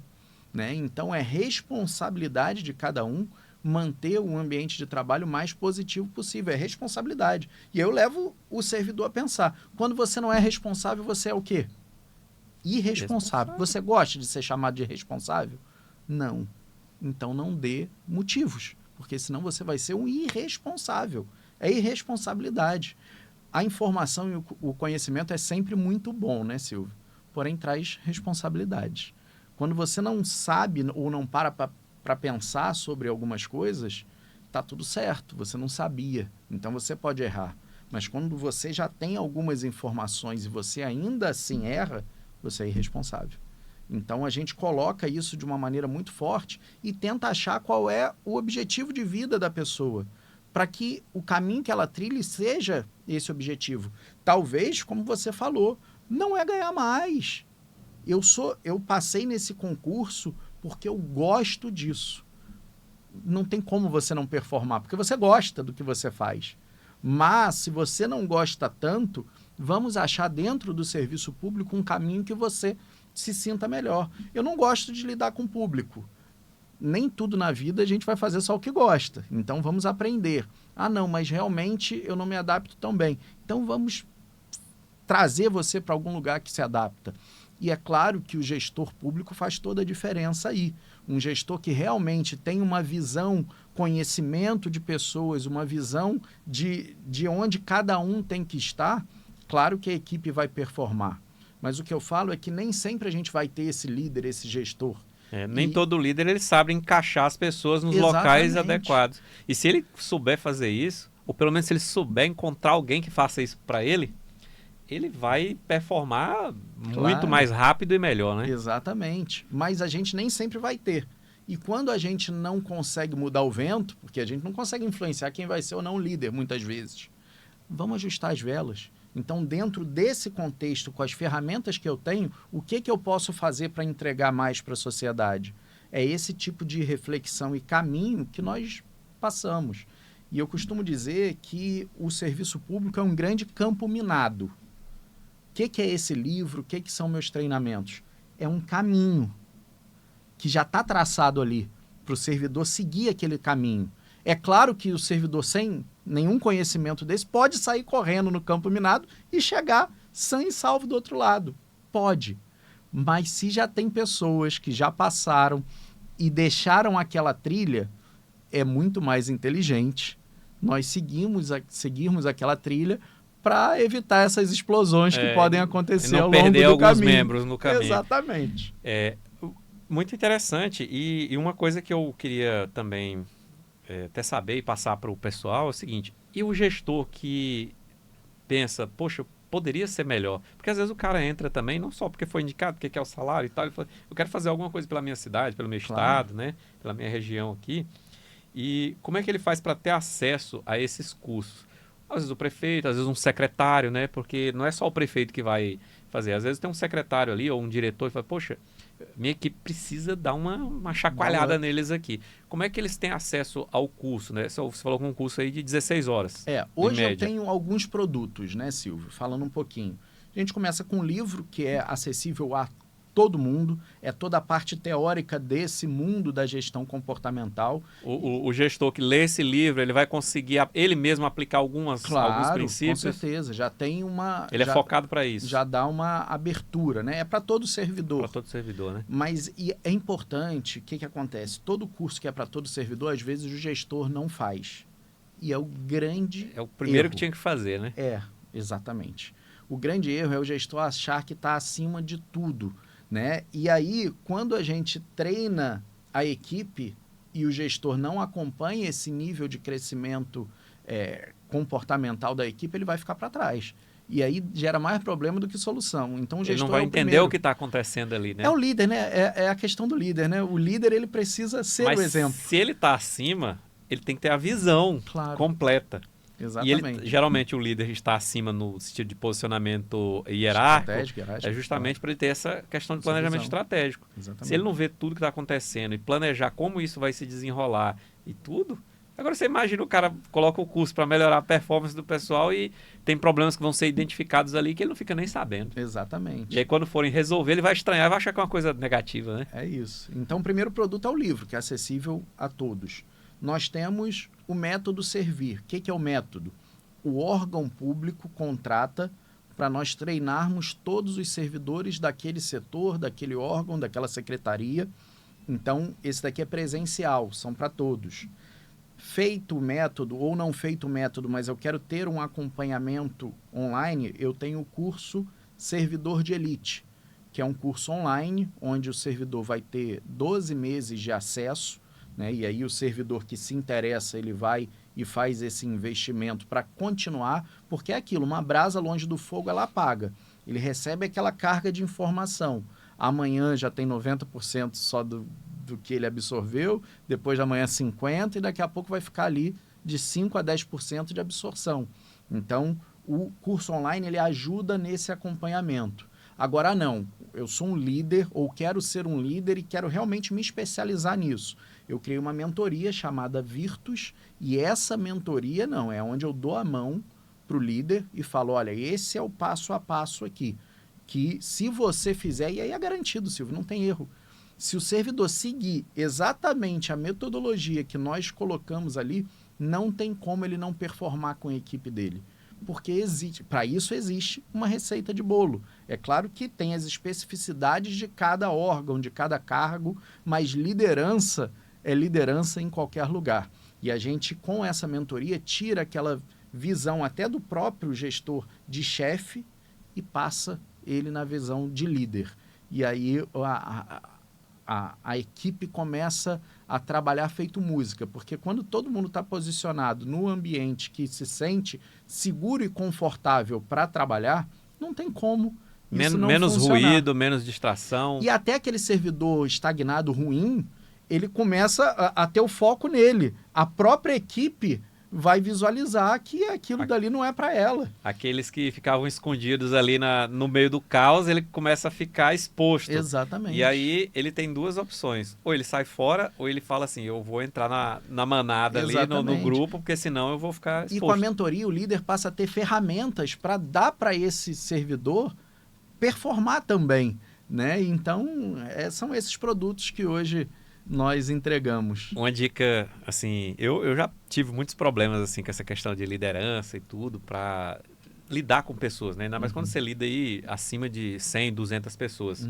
né? Então, é responsabilidade de cada um manter o ambiente de trabalho mais positivo possível. É responsabilidade. E eu levo o servidor a pensar. Quando você não é responsável, você é o quê? Irresponsável. Você gosta de ser chamado de irresponsável? Não. Então, não dê motivos, porque senão você vai ser um irresponsável. É irresponsabilidade. A informação e o conhecimento é sempre muito bom, né, Silvio? Porém, traz responsabilidades. Quando você não sabe ou não para pensar sobre algumas coisas, tá tudo certo, você não sabia, então você pode errar. Mas quando você já tem algumas informações e você ainda assim erra, você é irresponsável. Então, a gente coloca isso de uma maneira muito forte e tenta achar qual é o objetivo de vida da pessoa, para que o caminho que ela trilhe seja esse objetivo. Talvez, como você falou, não é ganhar mais. Eu passei nesse concurso porque eu gosto disso. Não tem como você não performar, porque você gosta do que você faz. Mas, se você não gosta tanto, vamos achar dentro do serviço público um caminho que você se sinta melhor. Eu não gosto de lidar com o público. Nem tudo na vida a gente vai fazer só o que gosta. Então, vamos aprender. Ah, não, mas realmente eu não me adapto tão bem. Então, vamos trazer você para algum lugar que se adapta. E é claro que o gestor público faz toda a diferença aí. Um gestor que realmente tem uma visão, conhecimento de pessoas, uma visão de onde cada um tem que estar, claro que a equipe vai performar. Mas o que eu falo é que nem sempre a gente vai ter esse líder, esse gestor. Nem todo líder ele sabe encaixar as pessoas nos locais adequados. E se ele souber fazer isso, ou pelo menos se ele souber encontrar alguém que faça isso para ele, ele vai performar muito mais rápido e melhor, né? Exatamente. Mas a gente nem sempre vai ter. E quando a gente não consegue mudar o vento, porque a gente não consegue influenciar quem vai ser ou não o líder, muitas vezes, vamos ajustar as velas. Então, dentro desse contexto, com as ferramentas que eu tenho, o que eu posso fazer para entregar mais para a sociedade? É esse tipo de reflexão e caminho que nós passamos. E eu costumo dizer que o serviço público é um grande campo minado. O que é esse livro? O que são meus treinamentos? É um caminho que já está traçado ali para o servidor seguir aquele caminho. É claro que o servidor sem nenhum conhecimento desse pode sair correndo no campo minado e chegar sã e salvo do outro lado. Pode. Mas se já tem pessoas que já passaram e deixaram aquela trilha, é muito mais inteligente nós seguirmos aquela trilha para evitar essas explosões que podem acontecer ao longo do caminho. Não perder alguns membros no caminho. Exatamente. Muito interessante. E uma coisa que eu queria também até saber e passar para o pessoal é o seguinte: e o gestor que pensa, poxa, poderia ser melhor? Porque às vezes o cara entra também, não só porque foi indicado, porque quer o salário e tal, ele fala, eu quero fazer alguma coisa pela minha cidade, pelo meu estado, né? Pela minha região aqui. E como é que ele faz para ter acesso a esses cursos? Às vezes o prefeito, às vezes um secretário, né? Porque não é só o prefeito que vai fazer. Às vezes tem um secretário ali ou um diretor que fala, poxa, minha equipe precisa dar uma chacoalhada neles aqui. Como é que eles têm acesso ao curso, né? Você falou com um curso aí de 16 horas. Hoje eu tenho alguns produtos, né, Silvio? Falando um pouquinho. A gente começa com um livro que é acessível a todo mundo, é toda a parte teórica desse mundo da gestão comportamental. O gestor que lê esse livro, ele vai conseguir ele mesmo aplicar alguns princípios? Com certeza, já tem uma... Ele é focado para isso. Já dá uma abertura, né? É para todo servidor. Para todo servidor, né? Mas é importante, o que acontece? Todo curso que é para todo servidor, às vezes o gestor não faz. E é o grande É o primeiro erro. que tinha que fazer, né? Exatamente. O grande erro é o gestor achar que está acima de tudo, né? E aí, quando a gente treina a equipe e o gestor não acompanha esse nível de crescimento comportamental da equipe, ele vai ficar para trás. E aí gera mais problema do que solução. Então, o gestor ele não vai entender o que está acontecendo ali, né? É o líder, né? É a questão do líder, né? O líder, ele precisa ser o exemplo. Se ele está acima, ele tem que ter a visão completa. Exatamente. E ele, geralmente o líder está acima no sentido de posicionamento hierárquico, é justamente para ele ter essa questão de planejamento estratégico. Exatamente. Se ele não vê tudo que está acontecendo e planejar como isso vai se desenrolar e tudo... Agora você imagina o cara coloca o curso para melhorar a performance do pessoal e tem problemas que vão ser identificados ali que ele não fica nem sabendo. Exatamente. E aí quando forem resolver, ele vai estranhar, vai achar que é uma coisa negativa, né? É isso. Então o primeiro produto é o livro, que é acessível a todos. Nós temos o método Servir. O que é o método? O órgão público contrata para nós treinarmos todos os servidores daquele setor, daquele órgão, daquela secretaria. Então, esse daqui é presencial, são para todos. Feito o método ou não feito o método, mas eu quero ter um acompanhamento online, eu tenho o curso Servidor de Elite, que é um curso online, onde o servidor vai ter 12 meses de acesso, né? E aí o servidor que se interessa, ele vai e faz esse investimento para continuar, porque é aquilo, uma brasa longe do fogo, ela apaga. Ele recebe aquela carga de informação. Amanhã já tem 90% só do que ele absorveu, depois de amanhã 50%, e daqui a pouco vai ficar ali de 5% a 10% de absorção. Então, o curso online, ele ajuda nesse acompanhamento. Agora não, eu sou um líder ou quero ser um líder e quero realmente me especializar nisso. Eu criei uma mentoria chamada Virtus e essa mentoria é onde eu dou a mão para o líder e falo, olha, esse é o passo a passo aqui, que se você fizer, e aí é garantido, Silvio, não tem erro. Se o servidor seguir exatamente a metodologia que nós colocamos ali, não tem como ele não performar com a equipe dele. Porque para isso existe uma receita de bolo. É claro que tem as especificidades de cada órgão, de cada cargo, mas liderança é liderança em qualquer lugar. E a gente, com essa mentoria, tira aquela visão até do próprio gestor de chefe e passa ele na visão de líder. E aí a equipe começa a trabalhar feito música, porque quando todo mundo está posicionado no ambiente que se sente seguro e confortável para trabalhar, não tem como isso não menos funcionar. Ruído, menos distração. E até aquele servidor estagnado ruim, ele começa a ter o foco nele. A própria equipe vai visualizar que aquilo dali não é para ela. Aqueles que ficavam escondidos ali no meio do caos, ele começa a ficar exposto. Exatamente. E aí ele tem duas opções. Ou ele sai fora, ou ele fala assim, eu vou entrar na manada ali, no grupo, porque senão eu vou ficar exposto. E com a mentoria, o líder passa a ter ferramentas para dar para esse servidor performar também, né? Então, são esses produtos que hoje nós entregamos. Uma dica, assim, eu já tive muitos problemas assim com essa questão de liderança e tudo, para lidar com pessoas, né? Ainda mais quando você lida aí acima de 100, 200 pessoas.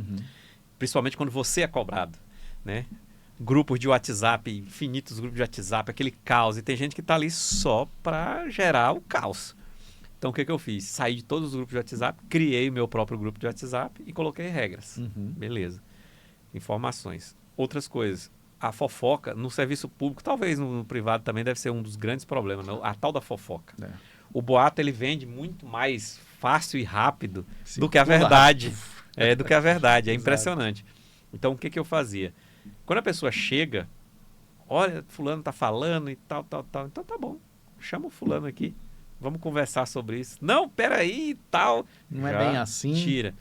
Principalmente quando você é cobrado, né? Grupos de WhatsApp, infinitos grupos de WhatsApp, aquele caos. E tem gente que tá ali só para gerar o caos. Então, o que eu fiz? Saí de todos os grupos de WhatsApp, criei meu próprio grupo de WhatsApp e coloquei regras. Beleza. Informações. Outras coisas. A fofoca no serviço público, talvez no privado também deve ser um dos grandes problemas, né? A tal da fofoca. O boato, ele vende muito mais fácil e rápido do que a verdade. Do que a verdade. É impressionante. Então, o que eu fazia? Quando a pessoa chega, olha, fulano tá falando e tal. Então, tá bom. Chama o fulano aqui. Vamos conversar sobre isso. Não, peraí e tal. Não é bem assim. Tira.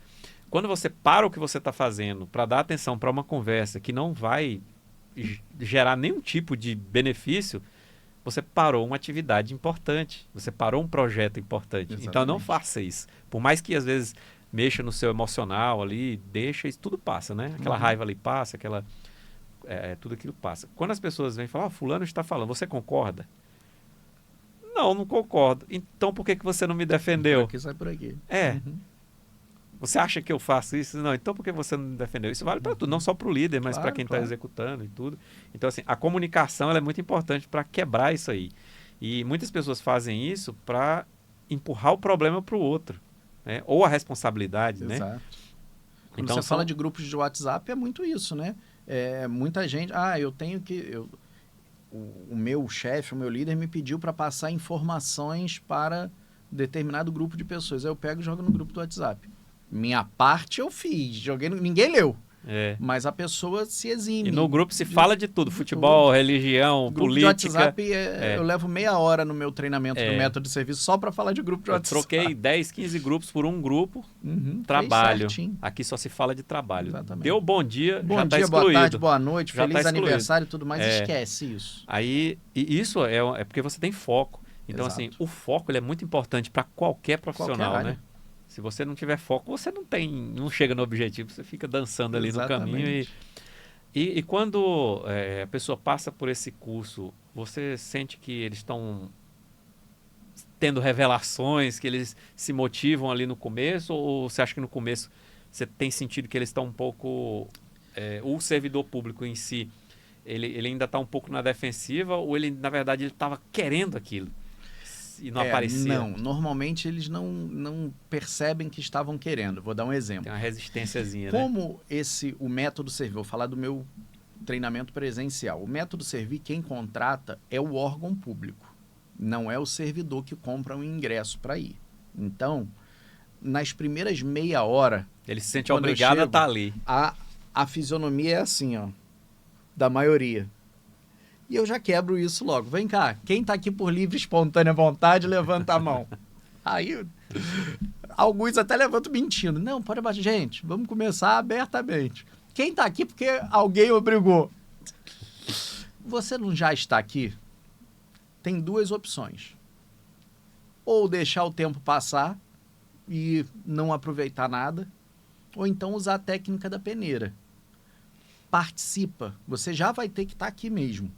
Quando você para o que você está fazendo para dar atenção para uma conversa que não vai gerar nenhum tipo de benefício, você parou uma atividade importante. Você parou um projeto importante. Exatamente. Então, não faça isso. Por mais que, às vezes, mexa no seu emocional ali, deixa, isso tudo passa, né? Aquela raiva ali passa, tudo aquilo passa. Quando as pessoas vêm falar, fulano está falando, você concorda? Não concordo. Então, por que você não me defendeu? Por aqui, sai por aqui. Você acha que eu faço isso? Não, então por que você não me defendeu? Isso vale para tudo, não só para o líder, mas para quem está executando e tudo. Então, assim, a comunicação ela é muito importante para quebrar isso aí. E muitas pessoas fazem isso para empurrar o problema para o outro, né? Ou a responsabilidade, Exato. né? Quando você fala de grupos de WhatsApp, é muito isso, né? Muita gente... eu tenho que... O meu chefe, o meu líder me pediu para passar informações para determinado grupo de pessoas. Aí eu pego e jogo no grupo do WhatsApp. Minha parte eu fiz, joguei, ninguém leu. Mas a pessoa se exime. E no grupo se fala de tudo, futebol, religião, grupo política. De WhatsApp, eu levo meia hora no meu treinamento do método de serviço só para falar de grupo de WhatsApp. Eu troquei 10, 15 grupos por um grupo, trabalho. Aqui só se fala de trabalho. Exatamente. Deu bom dia, já está excluído. Boa tarde, boa noite, já feliz aniversário e tudo mais, esquece isso. Aí, e isso é porque você tem foco. Então, assim, o foco ele é muito importante para qualquer profissional, né? Se você não tiver foco, você não chega no objetivo, você fica dançando ali no caminho. E quando a pessoa passa por esse curso, você sente que eles estão tendo revelações, que eles se motivam ali no começo? Ou você acha que no começo você tem sentido que eles estão um pouco... o servidor público em si, ele ainda está um pouco na defensiva, ou ele, na verdade, ele estava querendo aquilo? E não aparecia? Não, normalmente eles não percebem que estavam querendo. Vou dar um exemplo. Tem uma resistênciazinha, Como o método Servir, vou falar do meu treinamento presencial. O método Servir, quem contrata é o órgão público, não é o servidor que compra um ingresso para ir. Então, nas primeiras meia hora... Ele se sente obrigado a estar ali. A fisionomia é assim, ó, da maioria. E eu já quebro isso logo. Vem cá, quem está aqui por livre, espontânea vontade, levanta a mão. Aí, alguns até levantam mentindo. Não, pode baixar. Gente, vamos começar abertamente. Quem está aqui porque alguém obrigou? Você não já está aqui? Tem duas opções. Ou deixar o tempo passar e não aproveitar nada, ou então usar a técnica da peneira. Participa. Você já vai ter que estar aqui mesmo.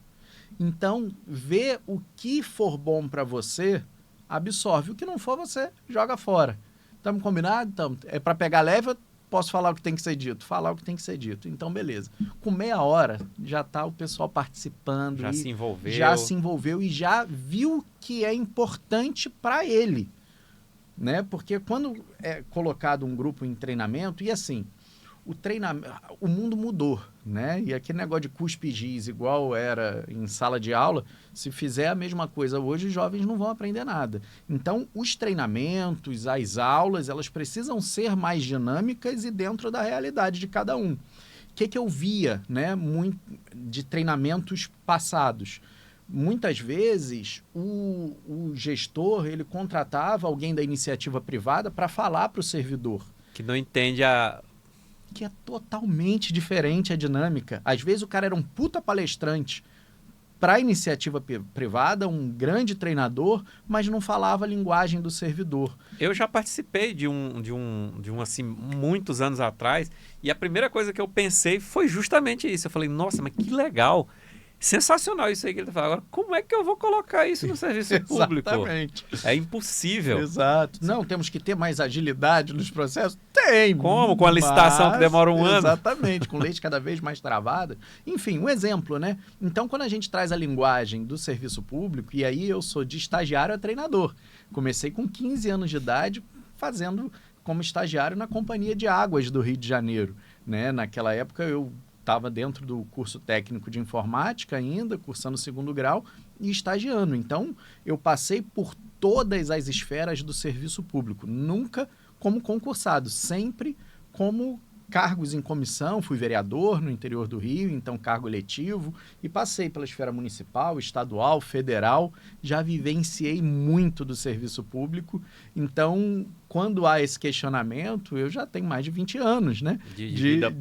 Então, vê o que for bom para você, absorve. O que não for, você joga fora. Estamos combinados? Então, é para pegar leve, eu posso falar o que tem que ser dito. Falar o que tem que ser dito. Então, beleza. Com meia hora, já está o pessoal participando. Já se envolveu. Já se envolveu e já viu que é importante para ele. Né? Porque quando é colocado um grupo em treinamento, e assim... O mundo mudou, né? E aquele negócio de cuspe giz, igual era em sala de aula, se fizer a mesma coisa hoje, os jovens não vão aprender nada. Então, os treinamentos, as aulas, elas precisam ser mais dinâmicas e dentro da realidade de cada um. que eu via, né, de treinamentos passados? Muitas vezes, o gestor, ele contratava alguém da iniciativa privada para falar para o servidor. Que não entende Que é totalmente diferente a dinâmica. Às vezes o cara era um puta palestrante para a iniciativa privada, um grande treinador, mas não falava a linguagem do servidor. Eu já participei de um assim, muitos anos atrás, e a primeira coisa que eu pensei foi justamente isso. Eu falei, nossa, mas que legal! Sensacional isso aí que ele tá falando. Agora, como é que eu vou colocar isso no serviço público? Exatamente. É impossível. Exato. Não, temos que ter mais agilidade nos processos? Tem. Como? Com a licitação que demora um ano? Exatamente, com leite cada vez mais travada. Enfim, um exemplo, né? Então, quando a gente traz a linguagem do serviço público, e aí eu sou de estagiário a treinador. Comecei com 15 anos de idade fazendo como estagiário na Companhia de Águas do Rio de Janeiro, né? Naquela época eu estava dentro do curso técnico de informática ainda, cursando o 2º grau e estagiando. Então, eu passei por todas as esferas do serviço público, nunca como concursado, sempre como cargos em comissão. Fui vereador no interior do Rio, então cargo eletivo, e passei pela esfera municipal, estadual, federal, já vivenciei muito do serviço público. Então, quando há esse questionamento, eu já tenho mais de 20 anos, né? De vida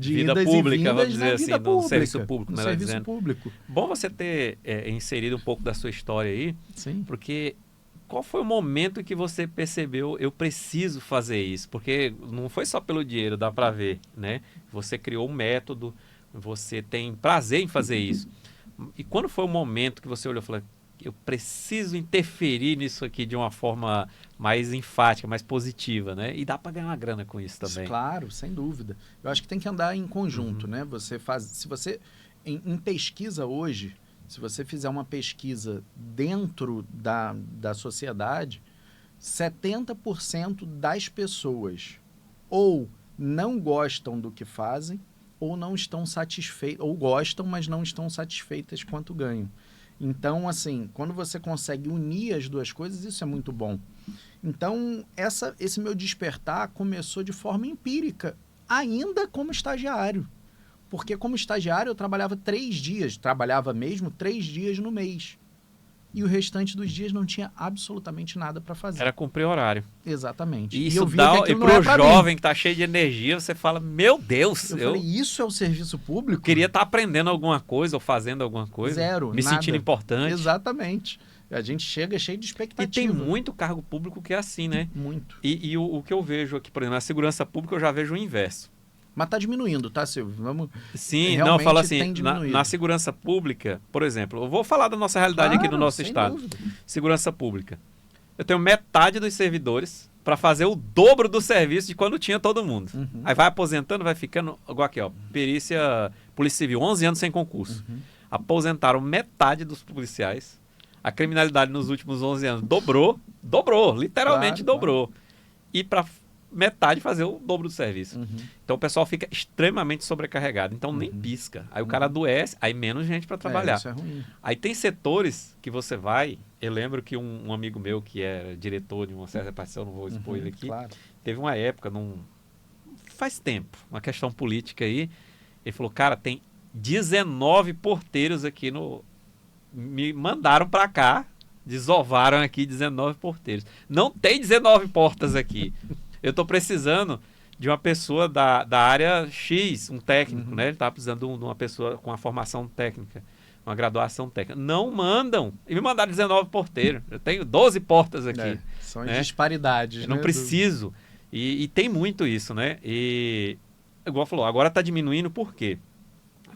pública, vamos dizer assim, no serviço público. No serviço público. Bom você ter inserido um pouco da sua história aí, Sim. Porque qual foi o momento que você percebeu, eu preciso fazer isso? Porque não foi só pelo dinheiro, dá para ver, né? Você criou um método, você tem prazer em fazer isso. E quando foi o momento que você olhou e falou, eu preciso interferir nisso aqui de uma forma mais enfática, mais positiva, né? E dá para ganhar uma grana com isso também. Claro, sem dúvida. Eu acho que tem que andar em conjunto, né? Se você em pesquisa hoje, se você fizer uma pesquisa dentro da sociedade, 70% das pessoas ou não gostam do que fazem ou não estão satisfeitas, ou gostam, mas não estão satisfeitas quanto ganham. Então, assim, quando você consegue unir as duas coisas, isso é muito bom. Então, esse meu despertar começou de forma empírica, ainda como estagiário. Porque como estagiário eu trabalhava 3 dias, trabalhava mesmo 3 dias no mês. E o restante dos dias não tinha absolutamente nada para fazer. Era cumprir horário. Exatamente. E isso eu vi dá, que e pro jovem que tá cheio de energia, você fala, meu Deus, eu falei, isso é o serviço público? Queria estar aprendendo alguma coisa ou fazendo alguma coisa. Zero, me nada. sentindo importante. Exatamente. A gente chega cheio de expectativa. E tem muito cargo público que é assim, né? Muito. E o que eu vejo aqui, por exemplo, na segurança pública, eu já vejo o inverso. Mas tá diminuindo, tá, Silvio? Vamos... Sim, Realmente não, fala assim, tem diminuído. na segurança pública, por exemplo, eu vou falar da nossa realidade aqui no nosso sem estado. dúvida. Segurança pública. Eu tenho metade dos servidores para fazer o dobro do serviço de quando tinha todo mundo. Uhum. Aí vai aposentando, vai ficando, igual aqui, ó, perícia, Polícia Civil, 11 anos sem concurso. Uhum. Aposentaram metade dos policiais. A criminalidade nos últimos 11 anos dobrou, literalmente Claro. dobrou. E para metade fazer o dobro do serviço. Uhum. Então o pessoal fica extremamente sobrecarregado. Então nem pisca. Aí o cara adoece, aí menos gente para trabalhar. Isso é ruim. Aí tem setores que você vai... Eu lembro que um amigo meu que era diretor de uma certa repartição, não vou expor ele aqui, Claro. teve uma época, faz tempo, uma questão política aí, ele falou, cara, tem 19 porteiros aqui me mandaram para cá, desovaram aqui 19 porteiros. Não tem 19 portas aqui. Eu estou precisando de uma pessoa da área X, um técnico, né? Ele estava precisando de uma pessoa com uma formação técnica, uma graduação técnica. Não mandam. E me mandaram 19 porteiros. Eu tenho 12 portas aqui. São as né? disparidades. Eu não né, preciso. E tem muito isso, né? E, igual falou, agora está diminuindo por quê?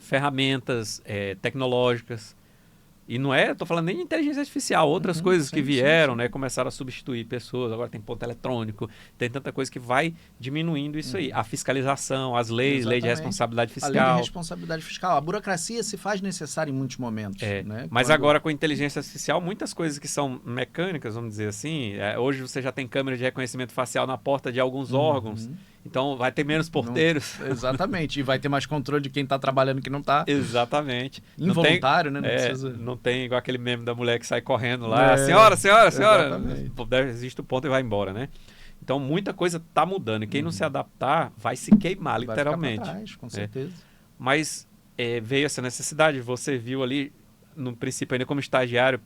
Ferramentas tecnológicas. E não estou falando nem de inteligência artificial, outras coisas que vieram, né? Começaram a substituir pessoas, agora tem ponto eletrônico, tem tanta coisa que vai diminuindo isso aí. A fiscalização, as leis, lei de responsabilidade fiscal. A lei de responsabilidade fiscal. A burocracia se faz necessária em muitos momentos. Né? Mas agora com a inteligência artificial, muitas coisas que são mecânicas, vamos dizer assim, hoje você já tem câmera de reconhecimento facial na porta de alguns órgãos, então vai ter menos porteiros. Exatamente, e vai ter mais controle de quem está trabalhando e que não está. Exatamente. Involuntário, né? Não precisa... Não tem igual aquele meme da mulher que sai correndo lá, senhora, existe o ponto e vai embora, né? Então muita coisa está mudando e quem não se adaptar vai se queimar, literalmente. Vai ficar pra trás, com certeza. Mas veio essa necessidade, você viu ali, no princípio ainda como estagiário,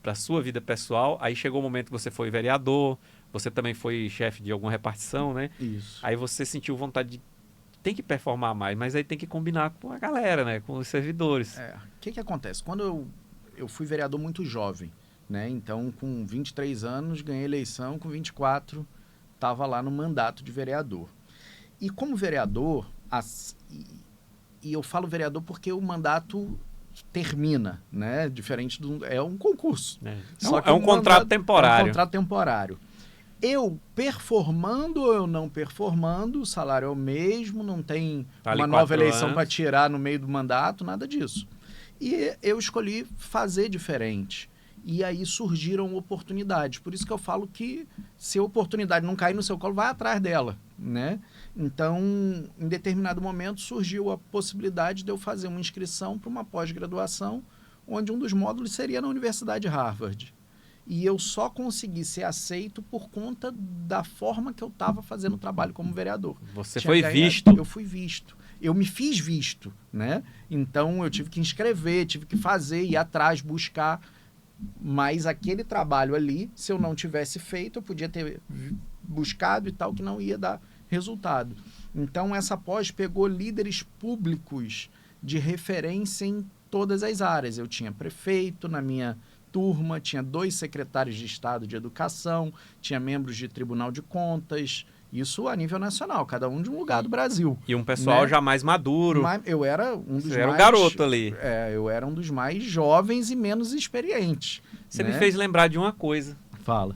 para sua vida pessoal, aí chegou o momento que você foi vereador, você também foi chefe de alguma repartição, né? Isso. Aí você sentiu vontade de tem que performar mais, mas aí tem que combinar com a galera, né? Com os servidores. O que acontece? Quando eu fui vereador muito jovem, né? Então, com 23 anos, ganhei eleição, com 24, estava lá no mandato de vereador. E como vereador, e eu falo vereador porque o mandato termina, né? Diferente é um concurso. Só que é um contrato temporário. É um contrato temporário. Eu performando ou eu não performando, o salário é o mesmo, não tem uma nova eleição para tirar no meio do mandato, nada disso. E eu escolhi fazer diferente. E aí surgiram oportunidades. Por isso que eu falo que se a oportunidade não cair no seu colo, vai atrás dela, né? Então, em determinado momento, surgiu a possibilidade de eu fazer uma inscrição para uma pós-graduação, onde um dos módulos seria na Universidade de Harvard. E eu só consegui ser aceito por conta da forma que eu estava fazendo o trabalho como vereador. Você foi visto? Eu fui visto. Eu me fiz visto, né? Então, eu tive que inscrever, tive que fazer, ir atrás, buscar. Mas aquele trabalho ali, se eu não tivesse feito, eu podia ter buscado e tal, que não ia dar resultado. Então, essa pós pegou líderes públicos de referência em todas as áreas. Eu tinha prefeito na minha turma, tinha 2 secretários de Estado de Educação, tinha membros de Tribunal de Contas, isso a nível nacional, cada um de um lugar do Brasil. E um pessoal, né, já mais maduro. Eu era um dos Você era um garoto ali. Eu era um dos mais jovens e menos experientes. Você me fez lembrar de uma coisa. Fala.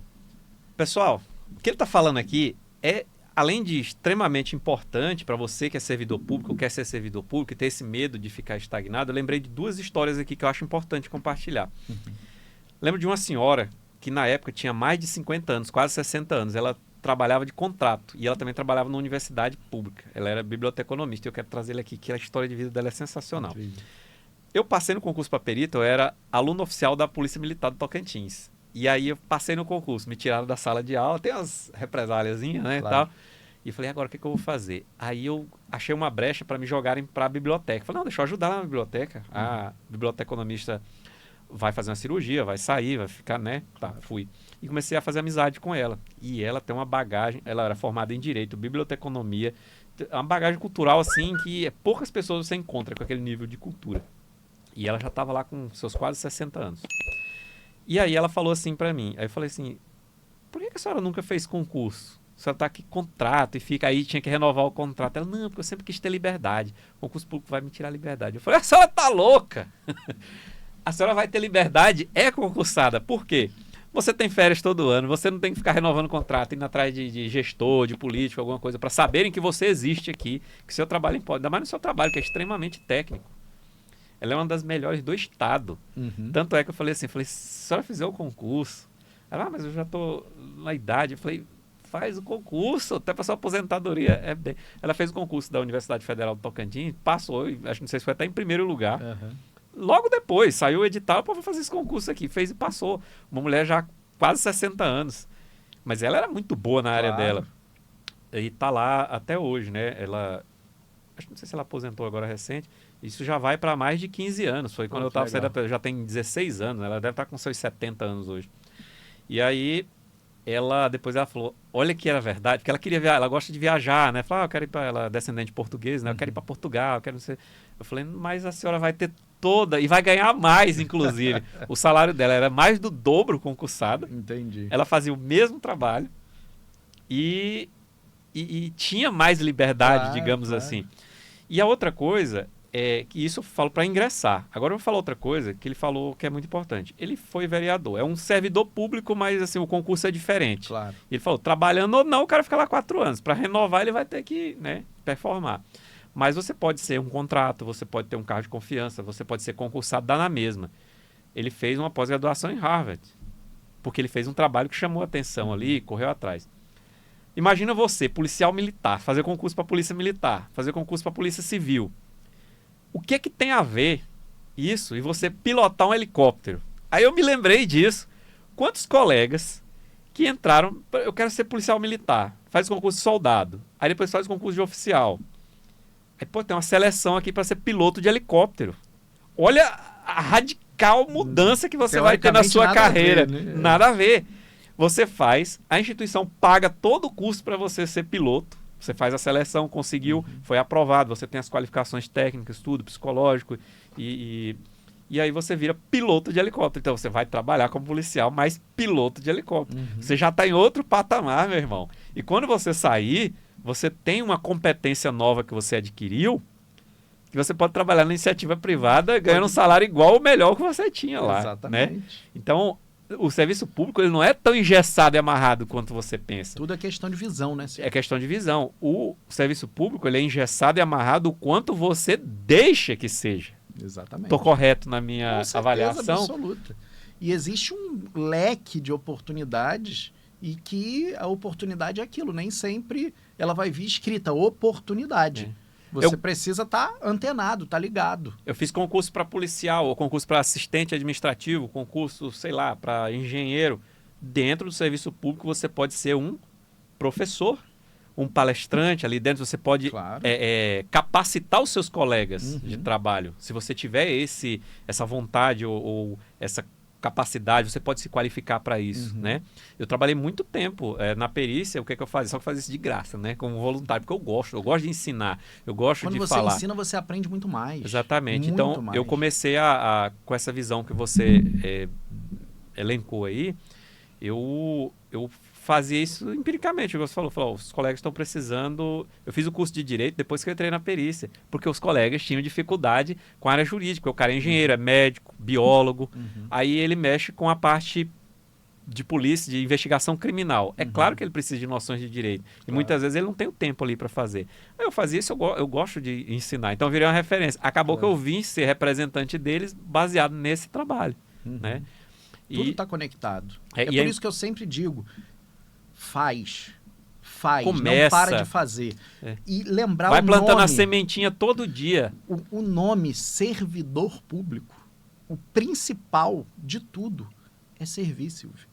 Pessoal, o que ele está falando aqui é, além de extremamente importante para você que é servidor público, ou quer ser servidor público e ter esse medo de ficar estagnado, eu lembrei de 2 histórias aqui que eu acho importante compartilhar. Lembro de uma senhora que na época tinha mais de 50 anos, quase 60 anos. Ela trabalhava de contrato e ela também trabalhava na universidade pública. Ela era biblioteconomista e eu quero trazer ele aqui, que a história de vida dela é sensacional. Eu passei no concurso para perito, eu era aluno oficial da Polícia Militar do Tocantins. E aí eu passei no concurso, me tiraram da sala de aula, tem umas represáliazinhas, né, claro, e tal. E falei, agora o que eu vou fazer? Aí eu achei uma brecha para me jogarem para a biblioteca. Falei, não, deixa eu ajudar lá na biblioteca. A biblioteconomista vai fazer uma cirurgia, vai sair, vai ficar, né? Tá, fui. E comecei a fazer amizade com ela. E ela tem uma bagagem, ela era formada em Direito, Biblioteconomia, uma bagagem cultural, assim, que poucas pessoas você encontra com aquele nível de cultura. E ela já estava lá com seus quase 60 anos. E aí ela falou assim para mim, aí eu falei assim, por que a senhora nunca fez concurso? A senhora tá aqui contrato e fica aí, tinha que renovar o contrato. Ela, não, porque eu sempre quis ter liberdade. O concurso público vai me tirar a liberdade. Eu falei, a senhora tá louca? A senhora vai ter liberdade, é concursada. Por quê? Você tem férias todo ano, você não tem que ficar renovando contrato, indo atrás de gestor, de político, alguma coisa, para saberem que você existe aqui, que seu trabalho importa. Ainda mais no seu trabalho, que é extremamente técnico. Ela é uma das melhores do estado. Tanto é que eu falei assim, se a senhora fizer o concurso, ela, mas eu já estou na idade. Eu falei, faz o concurso, até para sua aposentadoria. Ela fez o concurso da Universidade Federal do Tocantins, passou, acho que não sei se foi até em primeiro lugar. Logo depois, saiu o edital, vou fazer esse concurso aqui. Fez e passou. Uma mulher já quase 60 anos. Mas ela era muito boa na área dela. E tá lá até hoje, né? Ela, acho que não sei se ela aposentou agora recente. Isso já vai para mais de 15 anos. Foi quando eu estava saindo, já tem 16 anos. Ela deve estar com seus 70 anos hoje. E aí, depois ela falou, olha que era verdade, porque ela queria viajar, ela gosta de viajar, né? Falou, eu quero ir para, ela é descendente de português, né? Eu quero ir para Portugal, eu quero não sei. Eu falei, mas a senhora vai ter toda, e vai ganhar mais, inclusive. O salário dela era mais do dobro concursada. Entendi. Ela fazia o mesmo trabalho e tinha mais liberdade, digamos assim. E a outra coisa é que isso eu falo para ingressar. Agora eu vou falar outra coisa que ele falou que é muito importante. Ele foi vereador, é um servidor público, mas assim, o concurso é diferente. Claro. Ele falou, trabalhando ou não, o cara fica lá 4 anos. Para renovar, ele vai ter que, né, performar. Mas você pode ser um contrato, você pode ter um cargo de confiança, você pode ser concursado, dá na mesma. Ele fez uma pós-graduação em Harvard, porque ele fez um trabalho que chamou a atenção ali, correu atrás. Imagina você, policial militar, fazer concurso para polícia militar, fazer concurso para polícia civil. O que tem a ver isso e você pilotar um helicóptero? Aí eu me lembrei disso. Quantos colegas que entraram, eu quero ser policial militar, faz o concurso de soldado, aí depois faz o concurso de oficial. Aí, pô, tem uma seleção aqui para ser piloto de helicóptero. Olha a radical mudança que você vai ter na sua carreira. Nada a ver. Você faz, a instituição paga todo o custo para você ser piloto. Você faz a seleção, conseguiu, foi aprovado. Você tem as qualificações técnicas, tudo, psicológico. E aí você vira piloto de helicóptero. Então você vai trabalhar como policial, mas piloto de helicóptero. Você já está em outro patamar, meu irmão. E quando você sair, você tem uma competência nova que você adquiriu, que você pode trabalhar na iniciativa privada ganhando um salário igual ou melhor que você tinha lá. Exatamente. Né? Então, o serviço público ele não é tão engessado e amarrado quanto você pensa. Tudo é questão de visão, né, senhor? É questão de visão. O serviço público ele é engessado e amarrado o quanto você deixa que seja. Exatamente. Estou correto na minha Com certeza avaliação? absoluta. E existe um leque de oportunidades e que a oportunidade é aquilo. Nem sempre ela vai vir escrita oportunidade. Você precisa estar antenado, estar ligado. Eu fiz concurso para policial, ou concurso para assistente administrativo, concurso, sei lá, para engenheiro. Dentro do serviço público você pode ser um professor, um palestrante. Ali dentro você pode capacitar os seus colegas de trabalho. Se você tiver essa vontade ou essa capacidade, você pode se qualificar para isso, né? Eu trabalhei muito tempo na perícia, o que eu fazia? Só que eu fazia isso de graça, né? Como voluntário, porque eu gosto de ensinar, eu gosto de falar. Quando você ensina, você aprende muito mais. Exatamente. Muito então, mais. eu comecei com essa visão que você elencou aí, eu fazia isso empiricamente. Você falou, os colegas estão precisando... Eu fiz o curso de Direito depois que eu entrei na perícia, porque os colegas tinham dificuldade com a área jurídica. O cara é engenheiro, é médico, biólogo. Aí ele mexe com a parte de polícia, de investigação criminal. É claro que ele precisa de noções de direito. E muitas vezes ele não tem o tempo ali para fazer. Aí eu fazia isso, eu gosto de ensinar. Então eu virei uma referência. Acabou que eu vim ser representante deles baseado nesse trabalho. Né? Tudo está conectado. É por isso que eu sempre digo... Faz, começa, não para de fazer. E lembrar vai o plantando nome, a sementinha todo dia. O nome servidor público, o principal de tudo é servir, Silvio.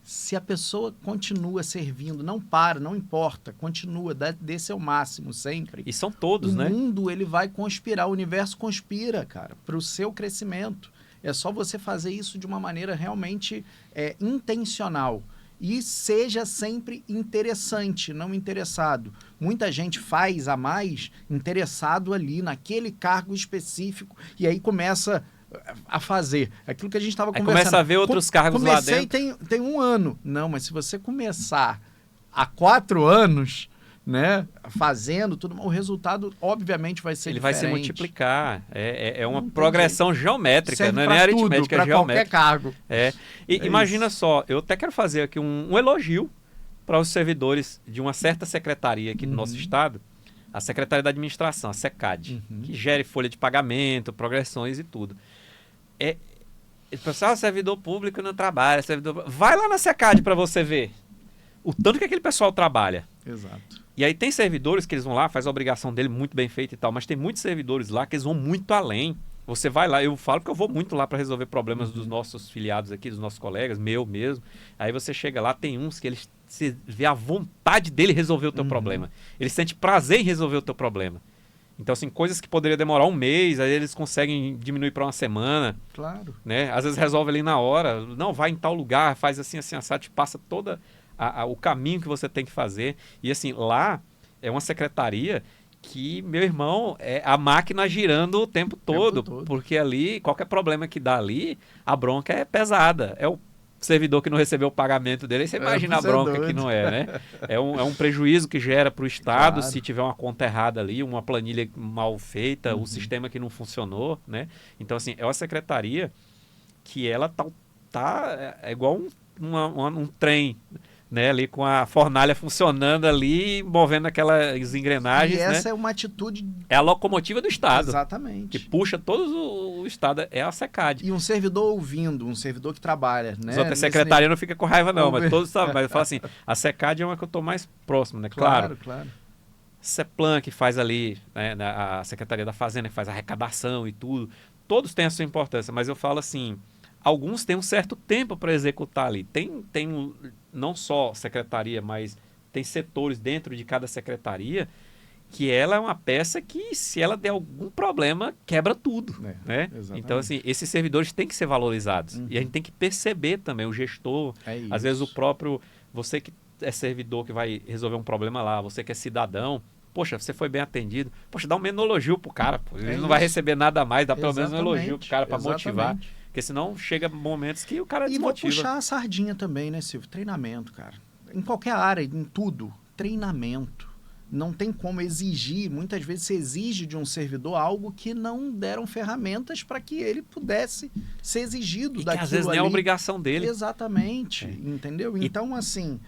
Se a pessoa continua servindo, não para, não importa, continua, dê seu máximo sempre. E são todos, né? O mundo ele vai conspirar, o universo conspira, cara, para o seu crescimento. É só você fazer isso de uma maneira realmente intencional. E seja sempre interessante, não interessado. Muita gente faz a mais interessado ali, naquele cargo específico, e aí começa a fazer. Aquilo que a gente estava conversando. Começa a ver outros cargos lá dentro. Comecei tem 1 ano. Não, mas se você começar há 4 anos... né, fazendo tudo, o resultado obviamente vai ser ele diferente. vai se multiplicar, é uma progressão geométrica, serve não é nem aritmética, é geométrica. Qualquer cargo. Imagina só, eu até quero fazer aqui um elogio para os servidores de uma certa secretaria aqui do nosso estado, a Secretaria da Administração, a SECAD, que gere folha de pagamento, progressões e tudo. O pessoal, servidor público não trabalha, vai lá na SECAD para você ver o tanto que aquele pessoal trabalha. Exato. E aí tem servidores que eles vão lá, faz a obrigação dele muito bem feita e tal, mas tem muitos servidores lá que eles vão muito além. Você vai lá, eu falo que eu vou muito lá para resolver problemas dos nossos filiados aqui, dos nossos colegas, meu mesmo. Aí você chega lá, tem uns que você vê a vontade dele resolver o teu problema. Ele sente prazer em resolver o teu problema. Então, assim, coisas que poderiam demorar 1 mês, aí eles conseguem diminuir para 1 semana. Claro. Né? Às vezes resolve ali na hora. Não, vai em tal lugar, faz assim, assado, te passa toda... o caminho que você tem que fazer. E assim, lá é uma secretaria que, meu irmão, é a máquina girando o tempo todo. Porque ali, qualquer problema que dá ali, a bronca é pesada. É o servidor que não recebeu o pagamento dele. Aí você imagina a bronca que não é, né? É um prejuízo que gera para o Estado, se tiver uma conta errada ali, uma planilha mal feita, o sistema que não funcionou, né? Então, assim, é uma secretaria que ela tá igual um trem, né, ali com a fornalha funcionando ali, movendo aquelas engrenagens. E essa é uma atitude... É a locomotiva do Estado. Exatamente. Que puxa todo o Estado, é a SECAD. E um servidor ouvindo, um servidor que trabalha, né? As outras secretarias não fica com raiva não, mas todos sabem. Mas eu falo assim, a SECAD é uma que eu estou mais próximo, né? Claro. CEPLAN, que faz ali, né, a Secretaria da Fazenda, que faz a arrecadação e tudo. Todos têm a sua importância, mas eu falo assim... Alguns têm um certo tempo para executar ali. Tem não só secretaria, mas tem setores dentro de cada secretaria que ela é uma peça que, se ela der algum problema, quebra tudo, né? exatamente. Então, assim, esses servidores têm que ser valorizados. E a gente tem que perceber também, o gestor, às vezes o próprio, você que é servidor que vai resolver um problema lá, você que é cidadão, poxa, você foi bem atendido, poxa, dá um elogio pro cara, pô. Ele não vai receber nada a mais, dá pelo menos um elogio pro cara para motivar. Porque senão chega momentos que o cara desmotiva. E vou puxar a sardinha também, né, Silvio? Treinamento, cara. Em qualquer área, em tudo, treinamento. Não tem como exigir, muitas vezes se exige de um servidor algo que não deram ferramentas para que ele pudesse ser exigido e daquilo que às vezes nem é a obrigação dele. Exatamente, entendeu? Então, assim,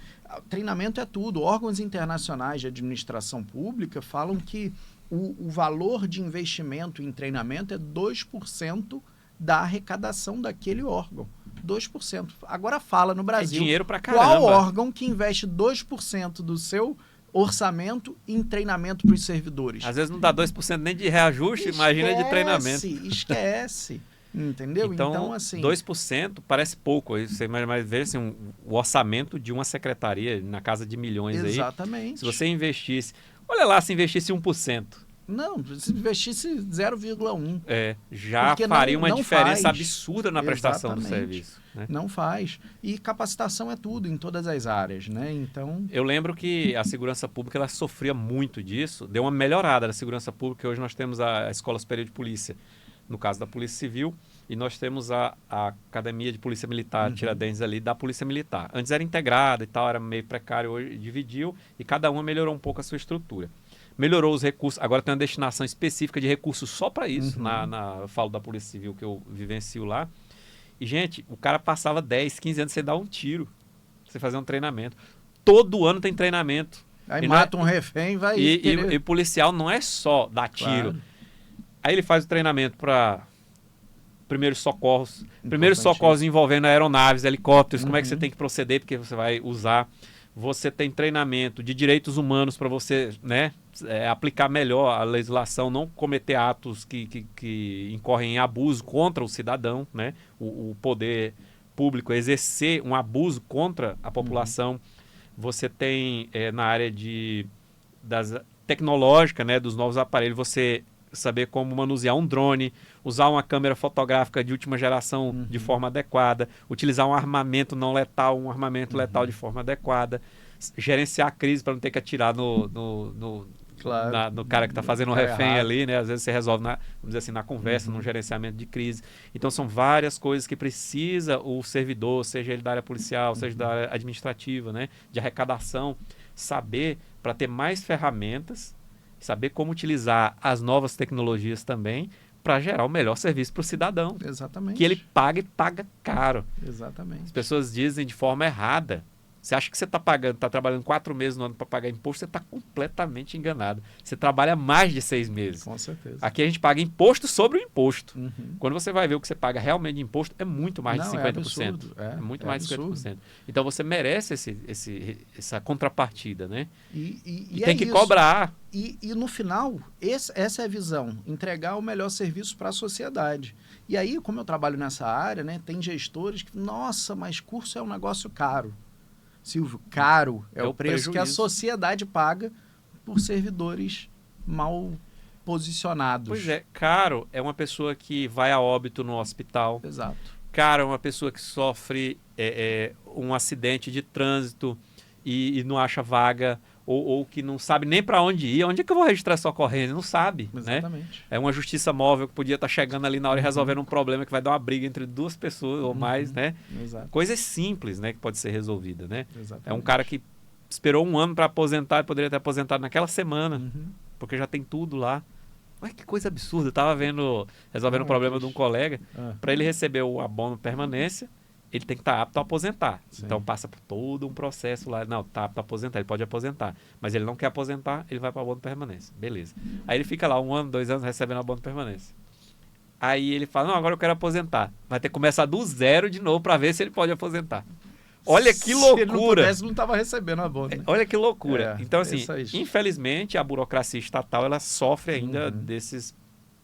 treinamento é tudo. Órgãos internacionais de administração pública falam que o valor de investimento em treinamento é 2% da arrecadação daquele órgão. 2%. Agora fala no Brasil. É dinheiro pra caramba. Qual órgão que investe 2% do seu orçamento em treinamento para os servidores? Às vezes não dá 2% nem de reajuste, imagina de treinamento. Esquece. Entendeu? Então assim, 2% parece pouco. Você mais vê assim, o orçamento de uma secretaria na casa de milhões aí. Exatamente. Se você investisse... Olha lá, se investisse 1%. Não, se investisse 0,1. Já porque faria uma não diferença faz. Absurda na prestação do serviço. Né? Não faz. E capacitação é tudo, em todas as áreas, né? Então... Eu lembro que a segurança pública ela sofria muito disso. Deu uma melhorada na segurança pública. Hoje nós temos a Escola Superior de Polícia, no caso da Polícia Civil, e nós temos a Academia de Polícia Militar, Tiradentes ali, da Polícia Militar. Antes era integrada e tal, era meio precário, hoje dividiu, e cada uma melhorou um pouco a sua estrutura. Melhorou os recursos, agora tem uma destinação específica de recursos só para isso, eu falo da Polícia Civil que eu vivencio lá. E, gente, o cara passava 10, 15 anos sem dar um tiro, você fazer um treinamento. Todo ano tem treinamento. Aí mata um refém, vai... E policial não é só dar tiro. Claro. Aí ele faz o treinamento para primeiros socorros. Primeiros socorros envolvendo aeronaves, helicópteros, como é que você tem que proceder, porque você vai usar. Você tem treinamento de direitos humanos para você, né, aplicar melhor a legislação, não cometer atos que incorrem em abuso contra o cidadão, né? O poder público exercer um abuso contra a população. Você tem na área tecnológica, né, dos novos aparelhos, você saber como manusear um drone, usar uma câmera fotográfica de última geração de forma adequada, utilizar um armamento não letal, um armamento letal de forma adequada, gerenciar a crise para não ter que atirar no cara que está fazendo um refém ali, né? Às vezes você resolve, vamos dizer assim, na conversa, num gerenciamento de crise. Então são várias coisas que precisa o servidor, seja ele da área policial, seja da área administrativa, né? De arrecadação, saber para ter mais ferramentas, saber como utilizar as novas tecnologias também para gerar o melhor serviço para o cidadão. Exatamente. Que ele paga e paga caro. Exatamente. As pessoas dizem de forma errada. Você acha que você está trabalhando 4 meses no ano para pagar imposto, você está completamente enganado. Você trabalha mais de 6 meses. Com certeza. Aqui a gente paga imposto sobre o imposto. Quando você vai ver o que você paga realmente de imposto, é muito mais de 50%. É absurdo. É muito mais de 50%. Então você merece essa contrapartida, né? E tem que cobrar. E no final, essa é a visão, entregar o melhor serviço para a sociedade. E aí, como eu trabalho nessa área, né, tem gestores que, nossa, mas curso é um negócio caro. Silvio, caro é o preço que a sociedade paga por servidores mal posicionados. Pois é, caro é uma pessoa que vai a óbito no hospital. Exato. Caro é uma pessoa que sofre um acidente de trânsito e não acha vaga, ou que não sabe nem para onde ir. Onde é que eu vou registrar essa ocorrência? Não sabe. Exatamente. Né? É uma justiça móvel que podia estar chegando ali na hora e resolvendo um problema que vai dar uma briga entre 2 pessoas ou mais, né? Exato. Coisas simples, né, que pode ser resolvida, né? Exatamente. É um cara que esperou 1 ano para aposentar e poderia ter aposentado naquela semana, porque já tem tudo lá. Olha que coisa absurda. Eu estava resolvendo um problema de um colega. Para ele receber o abono permanência, ele tem que estar apto a aposentar. Sim. Então passa por todo um processo lá. Não, está apto a aposentar, ele pode aposentar. Mas ele não quer aposentar, ele vai para o abono permanência. Beleza. Aí ele fica lá 1 ano, 2 anos recebendo abono permanência. Aí ele fala, não, agora eu quero aposentar. Vai ter que começar do zero de novo para ver se ele pode aposentar. Olha que loucura. Se ele não pudesse, não estava recebendo abono. Né? Olha que loucura. Então, assim, infelizmente, a burocracia estatal ela sofre ainda desses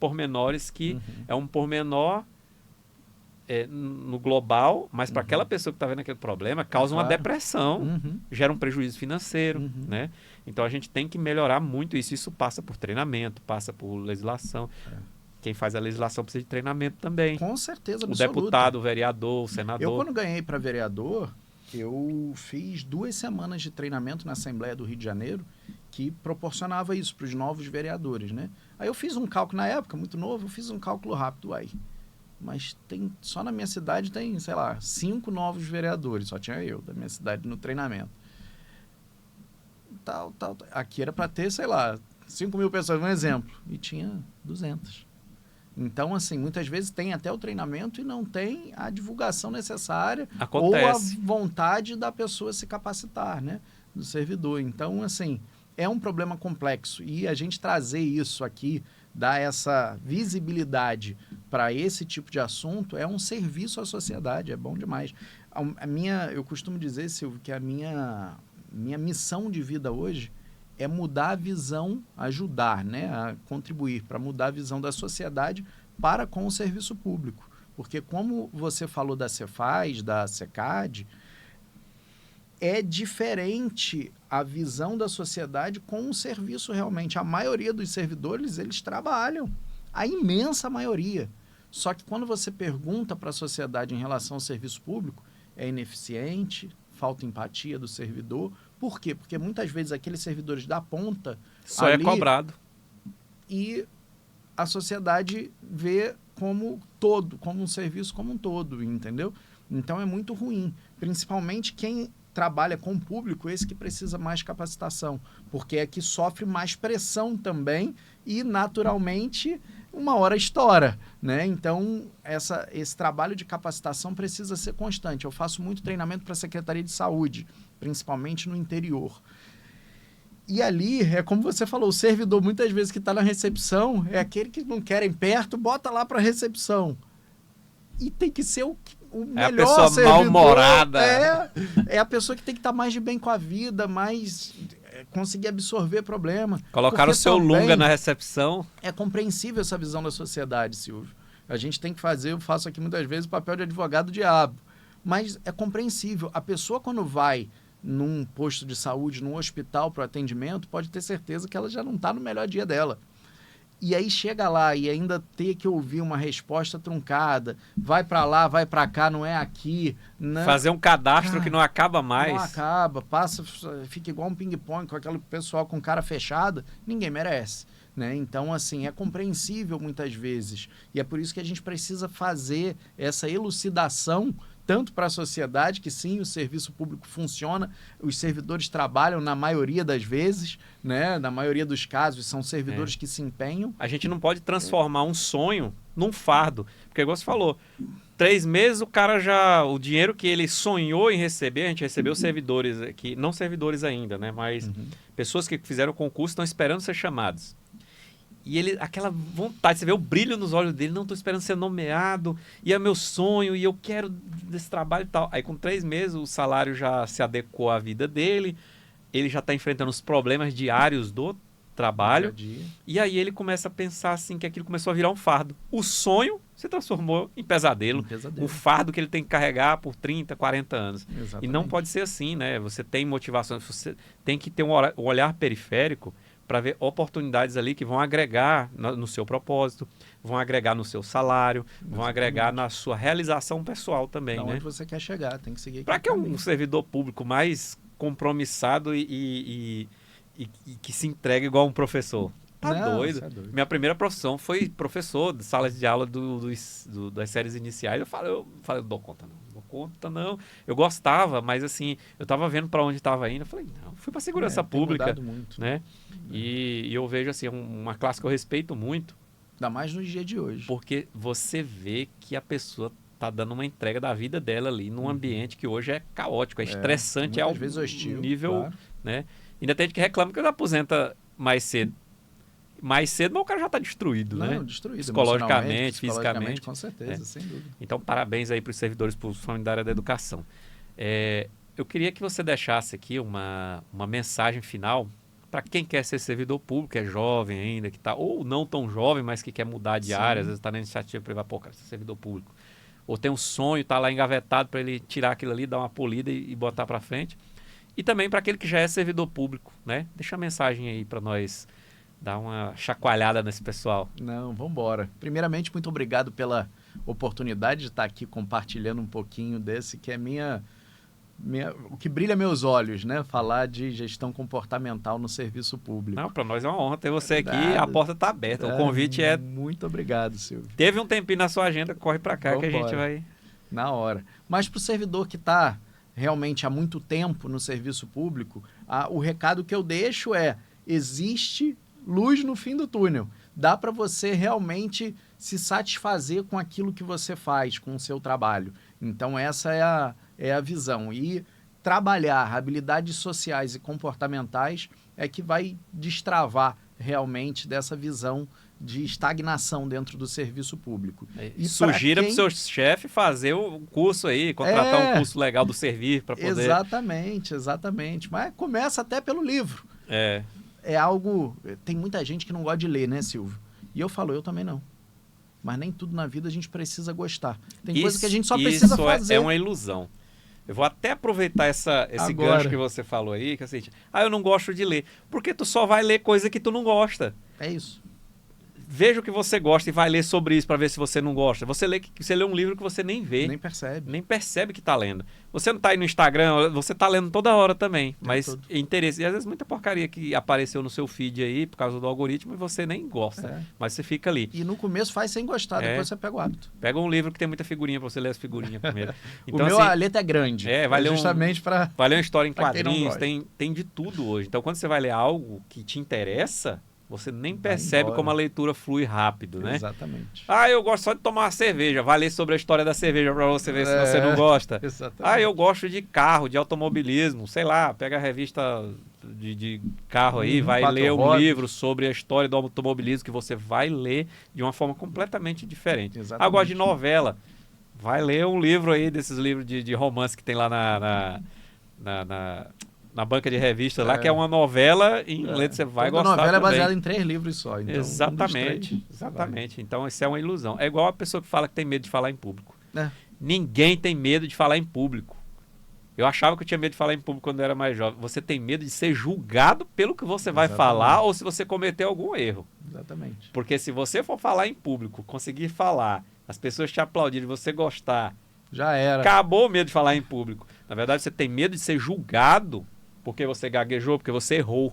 pormenores que é um pormenor no global, mas para aquela pessoa que está vendo aquele problema, causa uma Claro. depressão, Uhum. gera um prejuízo financeiro, Uhum. né? Então a gente tem que melhorar muito isso. Isso passa por treinamento, passa por legislação. Quem faz a legislação precisa de treinamento também. Com certeza O absoluta. deputado, o vereador, o senador. Eu, quando ganhei para vereador, eu fiz 2 semanas de treinamento na Assembleia do Rio de Janeiro que proporcionava isso para os novos vereadores, né? Aí eu fiz um cálculo, na época, muito novo, eu fiz um cálculo rápido aí. Mas só na minha cidade tem, sei lá, 5 novos vereadores, só tinha eu da minha cidade no treinamento. Aqui era para ter, sei lá, 5.000 pessoas, um exemplo, e tinha 200. Então, assim, muitas vezes tem até o treinamento e não tem a divulgação necessária Acontece. ou a vontade da pessoa se capacitar, né? Do servidor. Então, assim, é um problema complexo. E a gente trazer isso aqui, dar essa visibilidade para esse tipo de assunto, é um serviço à sociedade, é bom demais. Eu costumo dizer, Silvio, que a minha missão de vida hoje é mudar a visão, ajudar, né, a contribuir para mudar a visão da sociedade para com o serviço público. Porque como você falou da Cefaz, da SECAD, é diferente a visão da sociedade com o serviço realmente. A maioria dos servidores, eles trabalham, a imensa maioria. Só que quando você pergunta para a sociedade em relação ao serviço público, é ineficiente, falta empatia do servidor. Por quê? Porque muitas vezes aqueles servidores da ponta Só ali, é cobrado. e a sociedade vê como todo, como um serviço como um todo, entendeu? Então é muito ruim. Principalmente quem trabalha com o público, esse que precisa mais capacitação, porque é que sofre mais pressão também e, naturalmente, uma hora estoura, né? Então, esse trabalho de capacitação precisa ser constante. Eu faço muito treinamento para a Secretaria de Saúde, principalmente no interior. E ali, é como você falou, o servidor, muitas vezes, que está na recepção, é aquele que não querem perto, bota lá para a recepção. E tem que ser o melhor É a pessoa servidor. mal-humorada. É a pessoa que tem que estar mais de bem com a vida, mais conseguir absorver problema. Colocar Porque o seu também Lunga na recepção. é compreensível essa visão da sociedade, Silvio. A gente tem que fazer, eu faço aqui muitas vezes o papel de advogado do diabo. Mas é compreensível. A pessoa, quando vai num posto de saúde, num hospital para o atendimento, pode ter certeza que ela já não está no melhor dia dela. E aí chega lá e ainda ter que ouvir uma resposta truncada, vai para lá, vai para cá, não é aqui. Né? Fazer um cadastro que não acaba mais. Não acaba, fica igual um ping-pong com aquele pessoal com cara fechada, ninguém merece. Né? Então, assim, é compreensível muitas vezes. E é por isso que a gente precisa fazer essa elucidação tanto para a sociedade, que sim, o serviço público funciona, os servidores trabalham na maioria das vezes, né? Na maioria dos casos, são servidores que se empenham. A gente não pode transformar um sonho num fardo. Porque, igual você falou, 3 meses o cara já... O dinheiro que ele sonhou em receber, a gente recebeu servidores aqui, não servidores ainda, né? Mas pessoas que fizeram o concurso estão esperando ser chamados. E ele, aquela vontade, você vê o brilho nos olhos dele, não, estou esperando ser nomeado, e é meu sonho, e eu quero desse trabalho e tal. Aí com 3 meses o salário já se adequou à vida dele, ele já está enfrentando os problemas diários do trabalho, Dia a dia. e aí ele começa a pensar assim que aquilo começou a virar um fardo. O sonho se transformou em pesadelo, Um pesadelo. um fardo que ele tem que carregar por 30, 40 anos. Exatamente. E não pode ser assim, né? Você tem motivação, você tem que ter um olhar periférico para ver oportunidades ali que vão agregar no seu propósito, vão agregar no seu salário, vão agregar na sua realização pessoal também, Da né? onde você quer chegar, tem que seguir. Para que aquele um caminho. servidor público mais compromissado e que se entrega igual um professor? Tá Não, doido. você é doido. Minha primeira profissão foi professor de salas de aula das séries iniciais. Eu falei, não dou conta não. Eu gostava, mas assim, eu tava vendo para onde estava indo. Eu falei, não, fui para segurança Tem pública, mudado muito. né? E eu vejo assim, uma classe que eu respeito muito, Ainda mais no dia de hoje. porque você vê que a pessoa tá dando uma entrega da vida dela ali num ambiente que hoje é caótico, é estressante, é muitas ao vezes hostil, nível, claro. né? Ainda tem gente que reclama que ele aposenta mais cedo. Mais cedo, mas o cara já está destruído, né? Não, destruído. Psicologicamente, emocionalmente, fisicamente. Com certeza, sem dúvida. Então, parabéns aí para os servidores públicos da área da educação. Eu queria que você deixasse aqui uma mensagem final para quem quer ser servidor público, é jovem ainda, que tá, ou não tão jovem, mas que quer mudar de Sim. área, às vezes está na iniciativa privada, pô, cara, ser servidor público. ou tem um sonho, tá lá engavetado para ele tirar aquilo ali, dar uma polida e botar para frente. E também para aquele que já é servidor público, né? Deixa a mensagem aí para nós dar uma chacoalhada nesse pessoal. Não, vamos embora. Primeiramente, muito obrigado pela oportunidade de estar aqui compartilhando um pouquinho desse que é o que brilha meus olhos, né? Falar de gestão comportamental no serviço público. Não, para nós é uma honra ter você aqui. Nada. A porta está aberta. O convite é... Muito obrigado, Silvio. Teve um tempinho na sua agenda, corre para cá que a gente vai... Na hora. Mas para o servidor que está realmente há muito tempo no serviço público, o recado que eu deixo é: existe luz no fim do túnel. Dá para você realmente se satisfazer com aquilo que você faz, com o seu trabalho. Então essa é a visão. E trabalhar habilidades sociais e comportamentais é que vai destravar realmente dessa visão de estagnação dentro do serviço público. E sugira para o seu chefe fazer o curso aí, contratar um curso legal do Servir para poder... Exatamente. Mas começa até pelo livro. É algo... Tem muita gente que não gosta de ler, né, Silvio? E eu falo, eu também não. Mas nem tudo na vida a gente precisa gostar. Tem coisa que a gente só precisa fazer. É uma ilusão. Eu vou até aproveitar esse gancho que você falou aí, que é assim, eu não gosto de ler. Porque tu só vai ler coisa que tu não gosta. É isso. Veja o que você gosta e vai ler sobre isso para ver se você não gosta. Você lê um livro que você nem vê. Nem percebe que está lendo. Você não está aí no Instagram, você está lendo toda hora também. Mas interesse. E às vezes muita porcaria que apareceu no seu feed aí por causa do algoritmo e você nem gosta. Mas você fica ali. E no começo faz sem gostar, depois você pega o hábito. Pega um livro que tem muita figurinha para você ler as figurinhas primeiro. Então, a letra é grande. Vai ler justamente para... Vai ler uma história em quadrinhos, tem de tudo hoje. Então quando você vai ler algo que te interessa... Você nem percebe como a leitura flui rápido, né? Exatamente. Eu gosto só de tomar uma cerveja. Vai ler sobre a história da cerveja para você ver se você não gosta. Exatamente. Eu gosto de carro, de automobilismo. Sei lá, pega a revista de carro aí, vai ler um livro sobre a história do automobilismo que você vai ler de uma forma completamente diferente. Exatamente. Eu gosto de novela. Vai ler um livro aí, desses livros de romance que tem lá na banca de revista lá, que é uma novela em inglês, você vai gostar também. A novela é baseada em 3 livros só. Então, exatamente. Então, isso é uma ilusão. É igual a pessoa que fala que tem medo de falar em público. Ninguém tem medo de falar em público. Eu achava que eu tinha medo de falar em público quando eu era mais jovem. Você tem medo de ser julgado pelo que você vai falar ou se você cometer algum erro. Exatamente. Porque se você for falar em público, conseguir falar, as pessoas te aplaudirem, você gostar, já era. Acabou o medo de falar em público. Na verdade, você tem medo de ser julgado porque você gaguejou, porque você errou,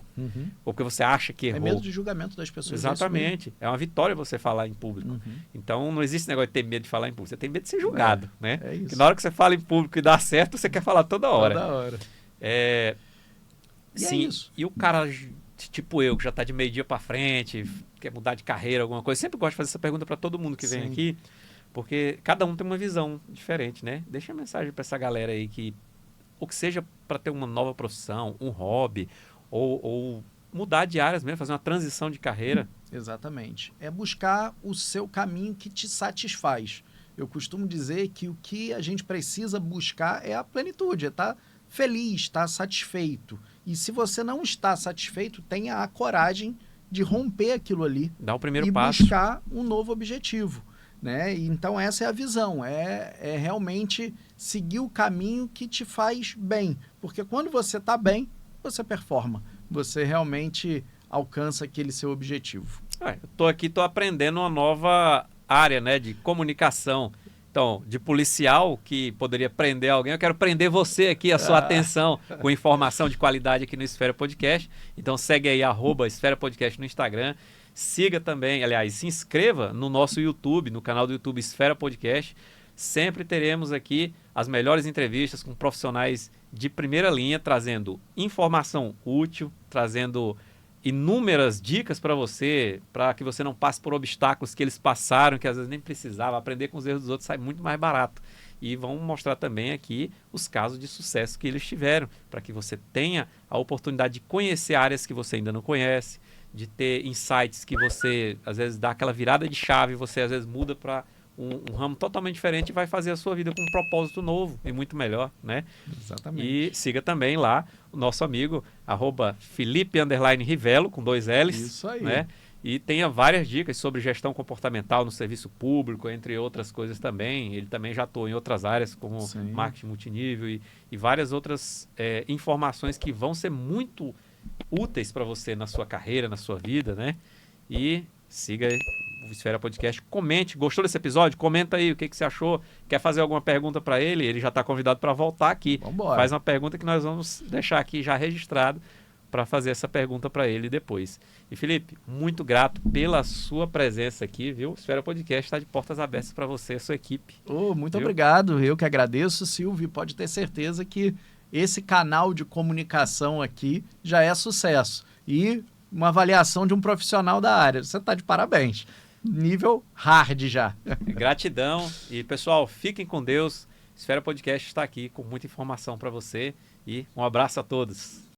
ou porque você acha que errou. É medo de julgamento das pessoas. Exatamente. É uma vitória você falar em público. Então, não existe negócio de ter medo de falar em público. Você tem medo de ser julgado, né? É isso. Porque na hora que você fala em público e dá certo, você quer falar toda hora. Toda hora. Sim. É isso. E o cara, tipo eu, que já está de meio dia para frente, quer mudar de carreira, alguma coisa, sempre gosto de fazer essa pergunta para todo mundo que vem aqui, porque cada um tem uma visão diferente, né? Deixa a mensagem para essa galera aí que ou que seja para ter uma nova profissão, um hobby, ou mudar de áreas mesmo, fazer uma transição de carreira. Exatamente. É buscar o seu caminho que te satisfaz. Eu costumo dizer que o que a gente precisa buscar é a plenitude, é estar feliz, estar satisfeito. E se você não está satisfeito, tenha a coragem de romper aquilo ali. Dá o primeiro passo. E buscar um novo objetivo. Né? Então essa é a visão, é realmente seguir o caminho que te faz bem, porque quando você está bem, você performa, você realmente alcança aquele seu objetivo. Eu estou aprendendo uma nova área, né, de comunicação. Então, de policial que poderia prender alguém, eu quero prender você aqui, a sua atenção, com informação de qualidade aqui no Esfera Podcast. Então segue aí, @Esfera Podcast no Instagram. Siga também, aliás, se inscreva no nosso YouTube, no canal do YouTube Esfera Podcast. Sempre teremos aqui as melhores entrevistas com profissionais de primeira linha, trazendo informação útil, trazendo inúmeras dicas para você, para que você não passe por obstáculos que eles passaram, que às vezes nem precisava. Aprender com os erros dos outros sai muito mais barato. E vão mostrar também aqui os casos de sucesso que eles tiveram, para que você tenha a oportunidade de conhecer áreas que você ainda não conhece, de ter insights que você, às vezes, dá aquela virada de chave, você, às vezes, muda para um ramo totalmente diferente e vai fazer a sua vida com um propósito novo e muito melhor, né? Exatamente. E siga também lá o nosso amigo, @Felipe_Rivelo, com 2 L's. Isso aí. Né? E tenha várias dicas sobre gestão comportamental no serviço público, entre outras coisas também. Ele também já atuou em outras áreas, como Sim. marketing multinível e várias outras informações que vão ser muito úteis para você na sua carreira, na sua vida, né? E siga aí o Esfera Podcast. Comente, gostou desse episódio? Comenta aí o que você achou. Quer fazer alguma pergunta para ele? Ele já está convidado para voltar aqui. Vambora. Faz uma pergunta que nós vamos deixar aqui já registrado para fazer essa pergunta para ele depois. E Felipe, muito grato pela sua presença aqui, viu? Esfera Podcast está de portas abertas para você e a sua equipe. Muito Viu? obrigado, eu que agradeço, Silvio. Pode ter certeza que esse canal de comunicação aqui já é sucesso. E uma avaliação de um profissional da área. Você está de parabéns. Nível hard já. Gratidão. E, pessoal, fiquem com Deus. Esfera Podcast está aqui com muita informação para você. E um abraço a todos.